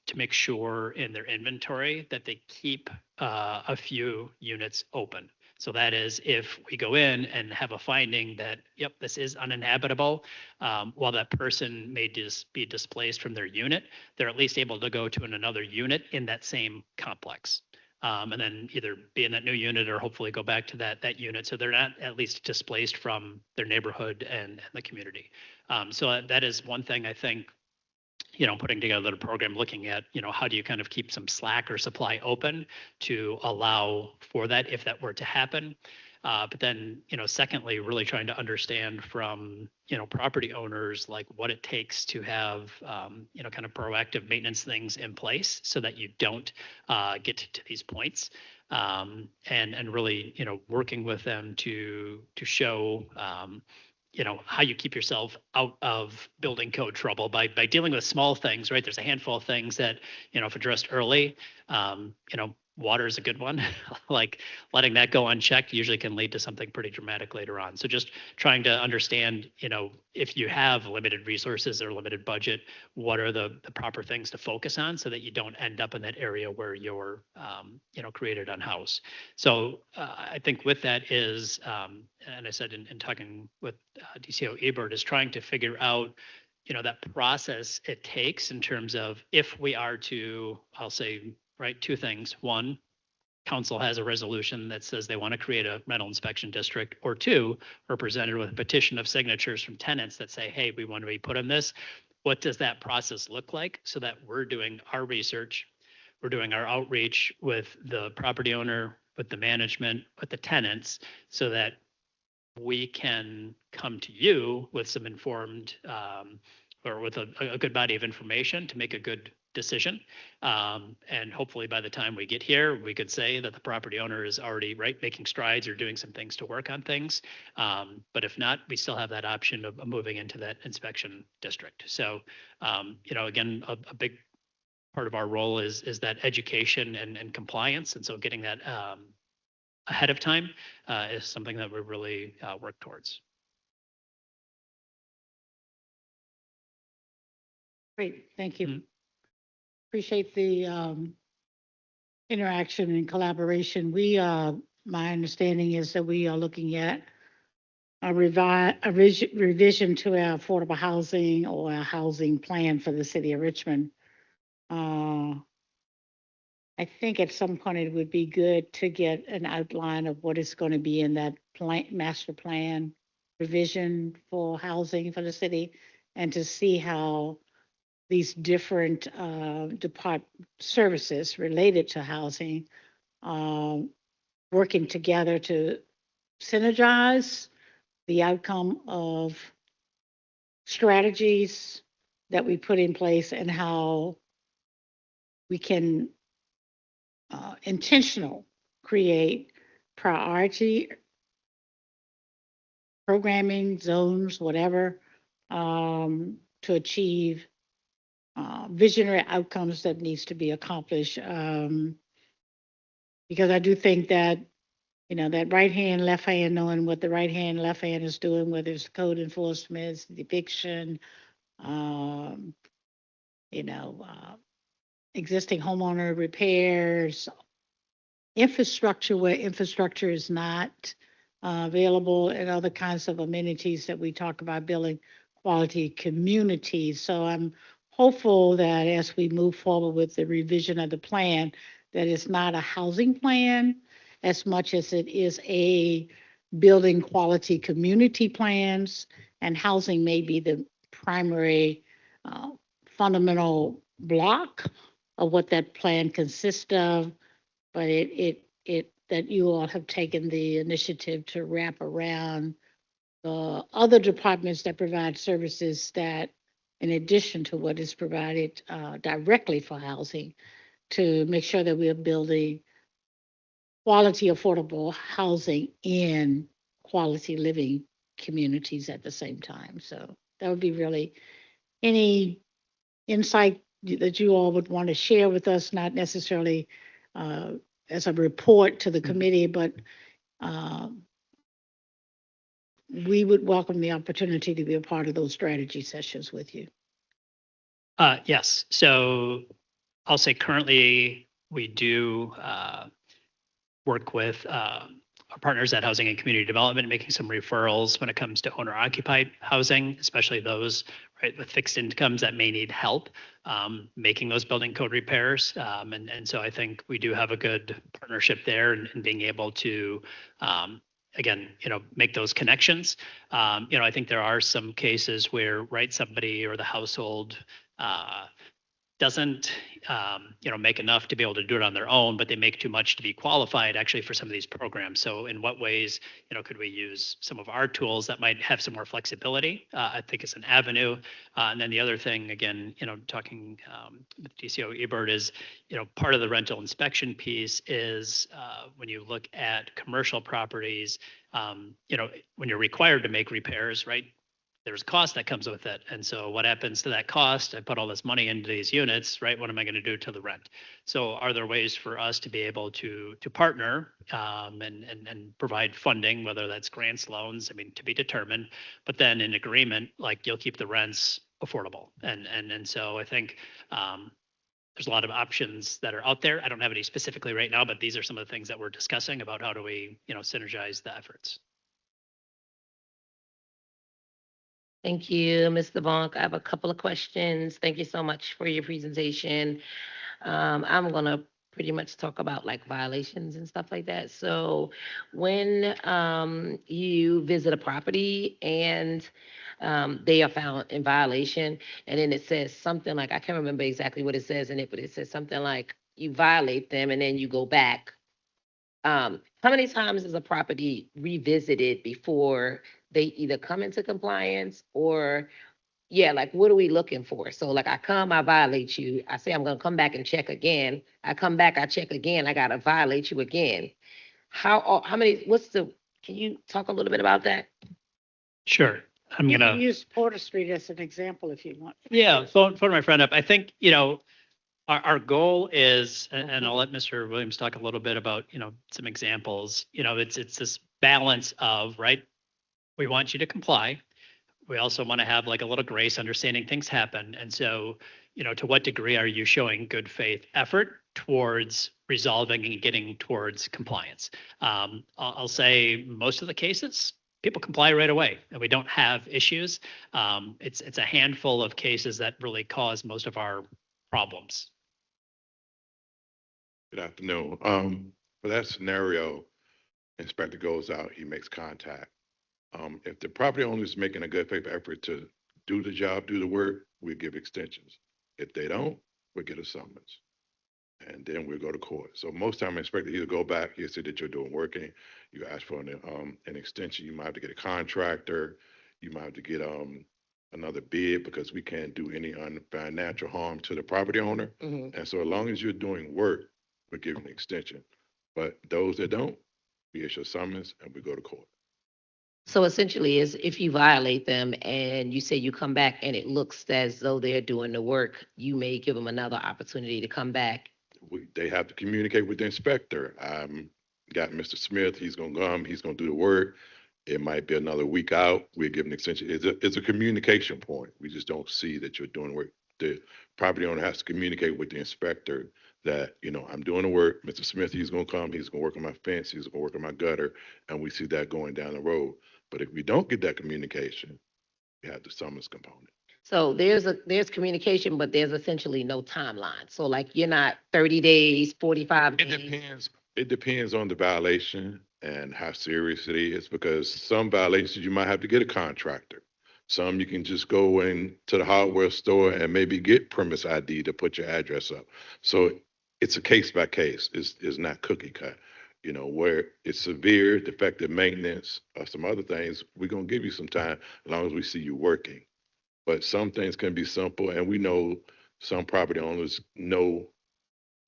to make sure in their inventory that they keep a few units open. So that is, if we go in and have a finding that, yep, this is uninhabitable, while that person may just be displaced from their unit, they're at least able to go to another unit in that same complex. And then either be in that new unit or hopefully go back to that unit, so they're not at least displaced from their neighborhood and the community. So that is one thing I think putting together the program, looking at, how do you kind of keep some slack or supply open to allow for that if that were to happen. But then, secondly, really trying to understand from, property owners, like what it takes to have, kind of proactive maintenance things in place so that you don't get to these points. And really, working with them to show, how you keep yourself out of building code trouble by dealing with small things, right? There's a handful of things that, if addressed early, water is a good one. Like letting that go unchecked usually can lead to something pretty dramatic later on. So just trying to understand, if you have limited resources or limited budget, what are the proper things to focus on so that you don't end up in that area where you're, created unhoused. So I think with that is, and I said in talking with DCO Ebert, is trying to figure out, that process it takes in terms of if we are to, I'll say, right, two things. One, council has a resolution that says they want to create a rental inspection district, or two, we're presented with a petition of signatures from tenants that say, hey, we want to be put in this. What does that process look like so that we're doing our research, we're doing our outreach with the property owner, with the management, with the tenants, so that we can come to you with some informed or with a good body of information to make a good decision. And hopefully by the time we get here, we could say that the property owner is already making strides or doing some things to work on things. But if not, we still have that option of moving into that inspection district. So, again, a big part of our role is that education and compliance. And so getting that ahead of time is something that we really work towards. Great, thank you. Mhm. Appreciate the interaction and collaboration. My understanding is that we are looking at a revision to our affordable housing or our housing plan for the city of Richmond. I think at some point it would be good to get an outline of what is going to be in that master plan revision for housing for the city, and to see how these different services related to housing working together to synergize the outcome of strategies that we put in place, and how we can intentional create priority programming zones, whatever, to achieve visionary outcomes that needs to be accomplished. Because I do think that, that right hand, left hand, knowing what the right hand, left hand is doing, whether it's code enforcement, eviction, existing homeowner repairs, infrastructure where infrastructure is not available, and other kinds of amenities that we talk about building quality communities. So I'm hopeful that as we move forward with the revision of the plan, that it's not a housing plan as much as it is a building quality community plans, and housing may be the primary fundamental block of what that plan consists of. But that you all have taken the initiative to wrap around the other departments that provide services that, in addition to what is provided directly for housing, to make sure that we are building quality, affordable housing in quality living communities at the same time. So that would be really any insight that you all would want to share with us, not necessarily as a report to the committee, but we would welcome the opportunity to be a part of those strategy sessions with you. Yes. So I'll say currently we do work with our partners at Housing and Community Development, making some referrals when it comes to owner-occupied housing, especially those with fixed incomes that may need help making those building code repairs. And so I think we do have a good partnership there in being able to again, make those connections. I think there are some cases where, somebody or the household doesn't make enough to be able to do it on their own, but they make too much to be qualified actually for some of these programs. So in what ways could we use some of our tools that might have some more flexibility? I think it's an avenue. And then the other thing, again, talking with DCO Ebert is, part of the rental inspection piece is when you look at commercial properties, when you're required to make repairs, right? There's cost that comes with it. And so what happens to that cost? I put all this money into these units, right? What am I going to do to the rent? So are there ways for us to be able to partner and provide funding, whether that's grants, loans, to be determined, but then in agreement, like you'll keep the rents affordable. And so I think there's a lot of options that are out there. I don't have any specifically right now, but these are some of the things that we're discussing about how do we, synergize the efforts. Thank you, Mr. Bonk. I have a couple of questions. Thank you so much for your presentation. I'm going to pretty much talk about like violations and stuff like that. So when you visit a property and they are found in violation, and then it says something like, I can't remember exactly what it says in it, but it says something like you violate them and then you go back. How many times is a property revisited before they either come into compliance or, like, what are we looking for? So like I come, I violate you. I say I'm going to come back and check again. I come back, I check again. I got to violate you again. How many, can you talk a little bit about that? Sure. You can use Porter Street as an example if you want. Yeah, phone my friend up. I think, our goal is, and I'll let Mr. Williams talk a little bit about, some examples. It's this balance of, right, we want you to comply. We also want to have like a little grace, understanding things happen. And so, to what degree are you showing good faith effort towards resolving and getting towards compliance? I'll say most of the cases, people comply right away and we don't have issues. It's a handful of cases that really cause most of our problems. Good afternoon. For that scenario, inspector goes out, he makes contact. If the property owner is making a good faith effort to do the job, do the work, we give extensions. If they don't, we get a summons. And then we'll go to court. So most time, inspector, he'll go back, he'll say that you're doing working. You ask for an extension, you might have to get a contractor, you might have to get another bid because we can't do any financial harm to the property owner. Mhm. And so as long as you're doing work, we're giving an extension. But those that don't, we issue a summons and we go to court. So essentially is if you violate them and you say you come back and it looks as though they're doing the work, you may give them another opportunity to come back. They have to communicate with the inspector. Got Mr. Smith, he's gonna come, he's gonna do the work. It might be another week out, we'll give an extension. It's a communication point. We just don't see that you're doing work. The property owner has to communicate with the inspector that, I'm doing the work. Mr. Smith, he's gonna come, he's gonna work on my fence, he's gonna work on my gutter, and we see that going down the road. But if we don't get that communication, we have the summons component. So there's communication, but there's essentially no timeline. So like you're not 30 days, 45 days. It depends on the violation and how serious it is, because some violations you might have to get a contractor. Some you can just go into the hardware store and maybe get premise ID to put your address up. So it's a case by case. It's not cookie cut. Where it's severe, defective maintenance, or some other things, we're going to give you some time as long as we see you working. But some things can be simple, and we know some property owners know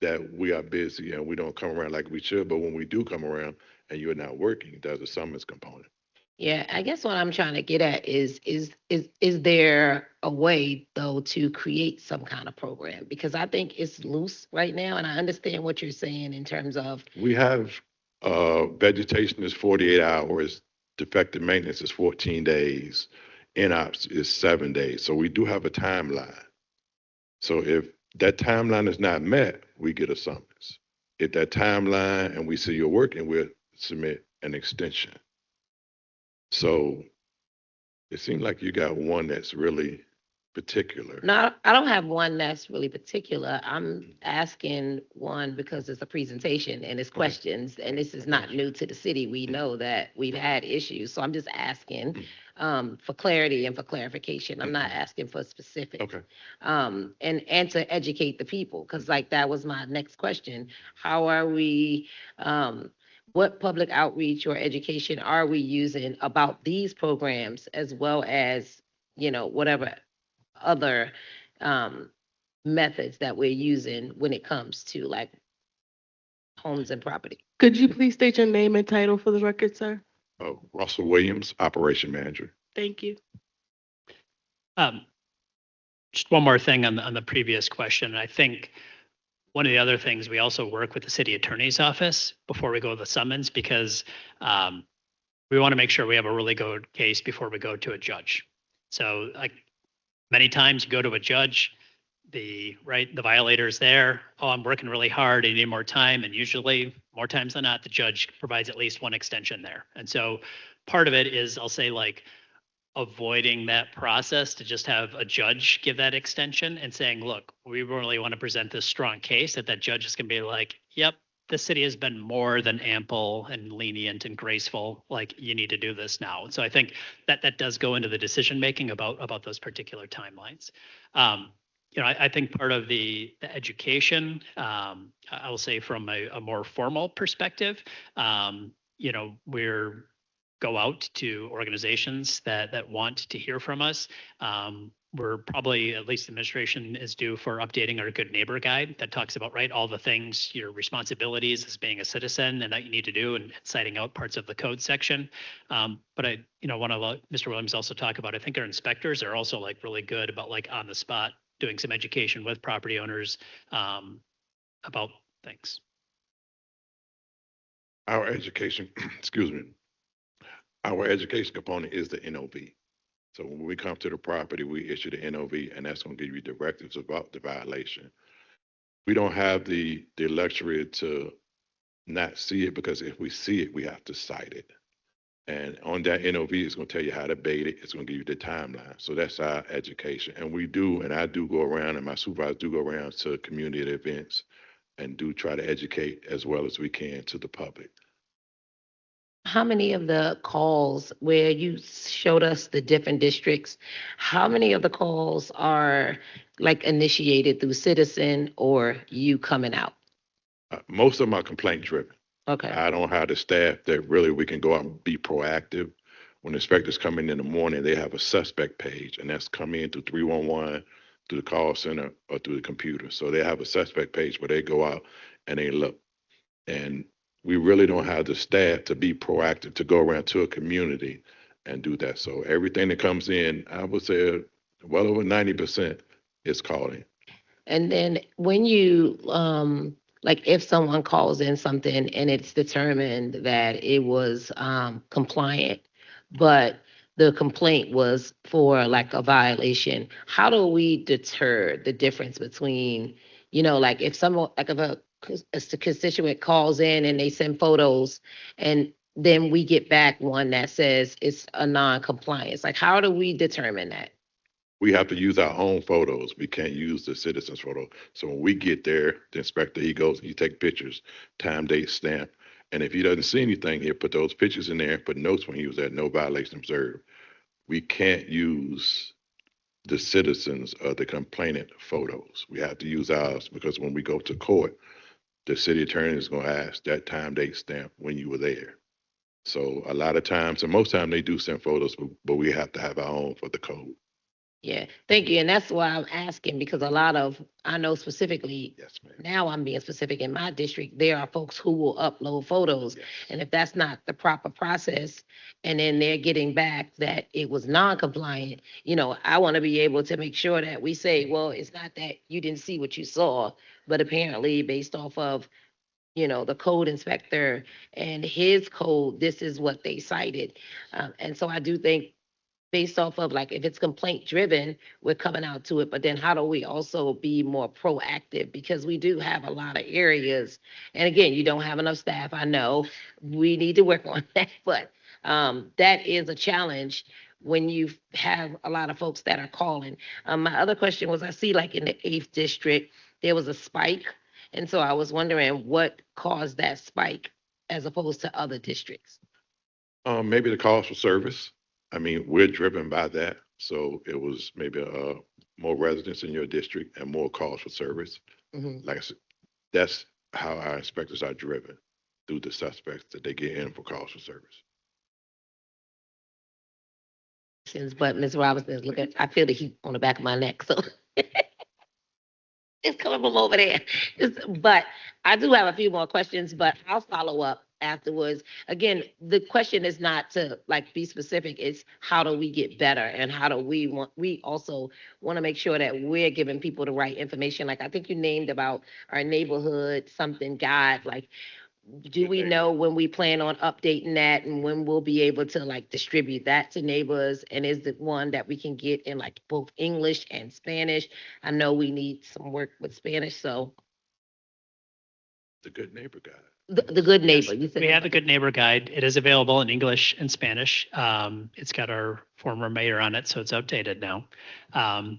that we are busy and we don't come around like we should. But when we do come around and you're not working, there's a summons component. Yeah, I guess what I'm trying to get at is there a way though to create some kind of program? Because I think it's loose right now, and I understand what you're saying in terms of. We have vegetation is 48 hours, defective maintenance is 14 days, NOPS is 7 days. So we do have a timeline. So if that timeline is not met, we get a summons. If that timeline and we see you're working, we'll submit an extension. So it seems like you got one that's really particular? No, I don't have one that's really particular. I'm asking one because it's a presentation and it's questions, and this is not new to the city. We know that we've had issues, so I'm just asking for clarity and for clarification. I'm not asking for specifics. Okay. And to educate the people, because like that was my next question. How are we, what public outreach or education are we using about these programs as well as, whatever other methods that we're using when it comes to like homes and property? Could you please state your name and title for the record, sir? Russell Williams, Operation Manager. Thank you. Just one more thing on the previous question. I think one of the other things, we also work with the city attorney's office before we go to the summons, because we want to make sure we have a really good case before we go to a judge. So like many times you go to a judge, the violator is there. Oh, I'm working really hard. I need more time. And usually more times than not, the judge provides at least one extension there. And so part of it is, I'll say, like avoiding that process to just have a judge give that extension and saying, look, we really want to present this strong case, that judge is going to be like, yep, the city has been more than ample and lenient and graceful. Like, you need to do this now. So I think that does go into the decision making about those particular timelines. I think part of the education, I will say from a more formal perspective, we're go out to organizations that want to hear from us. We're probably, at least the administration is due for updating our Good Neighbor Guide that talks about, all the things, your responsibilities as being a citizen and that you need to do, and citing out parts of the code section. But I, want to let Mr. Williams also talk about, I think our inspectors are also like really good about like on the spot doing some education with property owners about things. Our education, excuse me, our education component is the NOV. So when we come to the property, we issue the NOV, and that's going to give you directives about the violation. We don't have the luxury to not see it, because if we see it, we have to cite it. And on that NOV, it's going to tell you how to bait it. It's going to give you the timeline. So that's our education. And we do, and I do go around, and my supervisors do go around to community events and do try to educate as well as we can to the public. How many of the calls where you showed us the different districts, how many of the calls are like initiated through citizen or you coming out? Most of them are complaint driven. Okay. I don't have the staff that really we can go out and be proactive. When inspectors come in the morning, they have a suspect page, and that's come in through 311, through the call center, or through the computer. So they have a suspect page where they go out and they look. And we really don't have the staff to be proactive to go around to a community and do that. So everything that comes in, I would say well over 90% is called in. And then when you, like if someone calls in something and it's determined that it was compliant, but the complaint was for like a violation, how do we deter the difference between, like if someone, like if a constituent calls in and they send photos and then we get back one that says it's a non-compliance, like how do we determine that? We have to use our own photos. We can't use the citizen's photo. So when we get there, the inspector, he goes, he take pictures, time, date, stamp. And if he doesn't see anything, he'll put those pictures in there, put notes when he was at no violation observed. We can't use the citizens or the complainant photos. We have to use ours, because when we go to court, the city attorney is going to ask that time, date, stamp when you were there. So a lot of times, and most time they do send photos, but we have to have our own for the code. Yeah, thank you. And that's why I'm asking, because I know specifically, Yes, ma'am. now I'm being specific in my district, there are folks who will upload photos. Yes. And if that's not the proper process, and then they're getting back that it was non-compliant, I want to be able to make sure that we say, well, it's not that you didn't see what you saw, but apparently based off of, the code inspector and his code, this is what they cited. And so I do think based off of like, if it's complaint driven, we're coming out to it, but then how do we also be more proactive? Because we do have a lot of areas. And again, you don't have enough staff. I know we need to work on that, but that is a challenge when you have a lot of folks that are calling. My other question was, I see like in the 8th district, there was a spike. And so I was wondering what caused that spike as opposed to other districts. Maybe the cost for service. I mean, we're driven by that. So it was maybe more residents in your district and more calls for service. Mhm. Like I said, that's how our inspectors are driven, through the suspects that they get in for calls for service. But Ms. Robinson is looking, I feel the heat on the back of my neck, so it's coming from over there. But I do have a few more questions, but I'll follow up afterwards. Again, the question is not to like be specific, it's how do we get better and how do we also want to make sure that we're giving people the right information. Like I think you named about our neighborhood something guide, like do we know when we plan on updating that and when we'll be able to like distribute that to neighbors? And is it one that we can get in like both English and Spanish? I know we need some work with Spanish, so The good neighbor guide. the good neighbor, you said. We have a good neighbor guide. It is available in English and Spanish. It's got our former mayor on it, so it's updated now.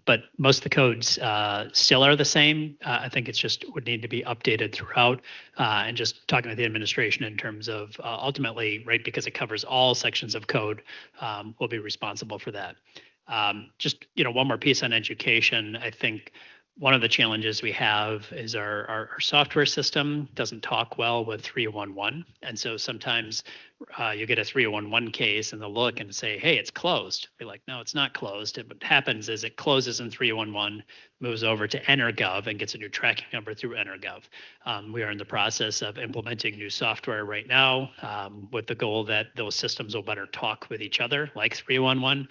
But most of the codes still are the same. I think it's just would need to be updated throughout. And just talking with the administration in terms of ultimately, right, because it covers all sections of code, we'll be responsible for that. Just, one more piece on education. I think one of the challenges we have is our software system doesn't talk well with 311. And so sometimes you get a 311 case and they'll look and say, hey, it's closed. Be like, no, it's not closed. And what happens is it closes in 311, moves over to EnerGov and gets a new tracking number through EnerGov. We are in the process of implementing new software right now with the goal that those systems will better talk with each other, like 311.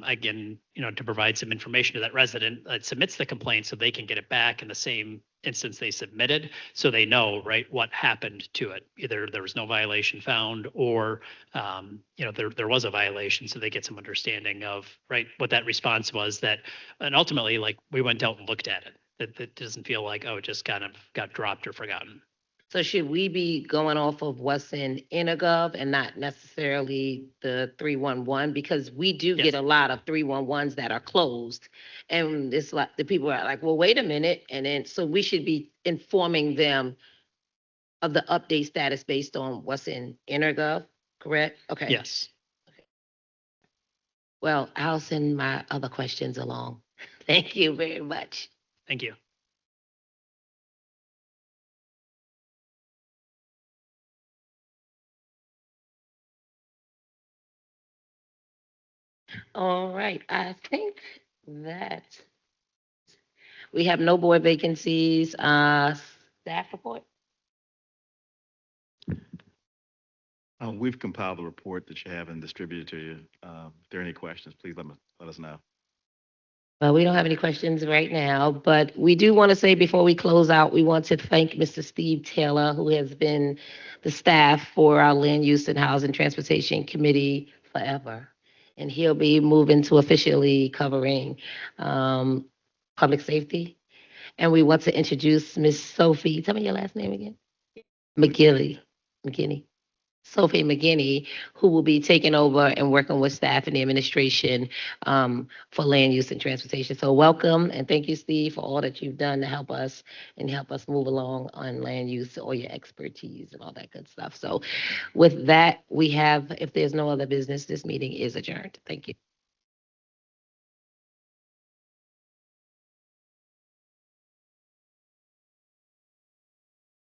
Again, to provide some information to that resident that submits the complaint so they can get it back in the same instance they submitted, so they know, right, what happened to it. Either there was no violation found or, there was a violation, so they get some understanding of, right, what that response was that, and ultimately, like, we went out and looked at it. That doesn't feel like, oh, it just kind of got dropped or forgotten. So should we be going off of what's in EnerGov and not necessarily the 311? Because we do get Yes. a lot of 311s that are closed. And it's like, the people are like, well, wait a minute. And then, so we should be informing them of the update status based on what's in EnerGov, correct? Okay. Yes. Well, I'll send my other questions along. Thank you very much. Thank you. All right, I think that we have no board vacancies. Staff report? We've compiled the report that you have and distributed to you. If there are any questions, please let us know. Well, we don't have any questions right now, but we do want to say before we close out, we want to thank Mr. Steve Taylor, who has been the staff for our Land Use and Housing Transportation Committee forever. And he'll be moving to officially covering public safety. And we want to introduce Miss Sophie, tell me your last name again. McGinney. Sophie McGinney, who will be taking over and working with staff and the administration for land use and transportation. So welcome and thank you, Steve, for all that you've done to help us and help us move along on land use, all your expertise and all that good stuff. So with that, we have, if there's no other business, this meeting is adjourned. Thank you.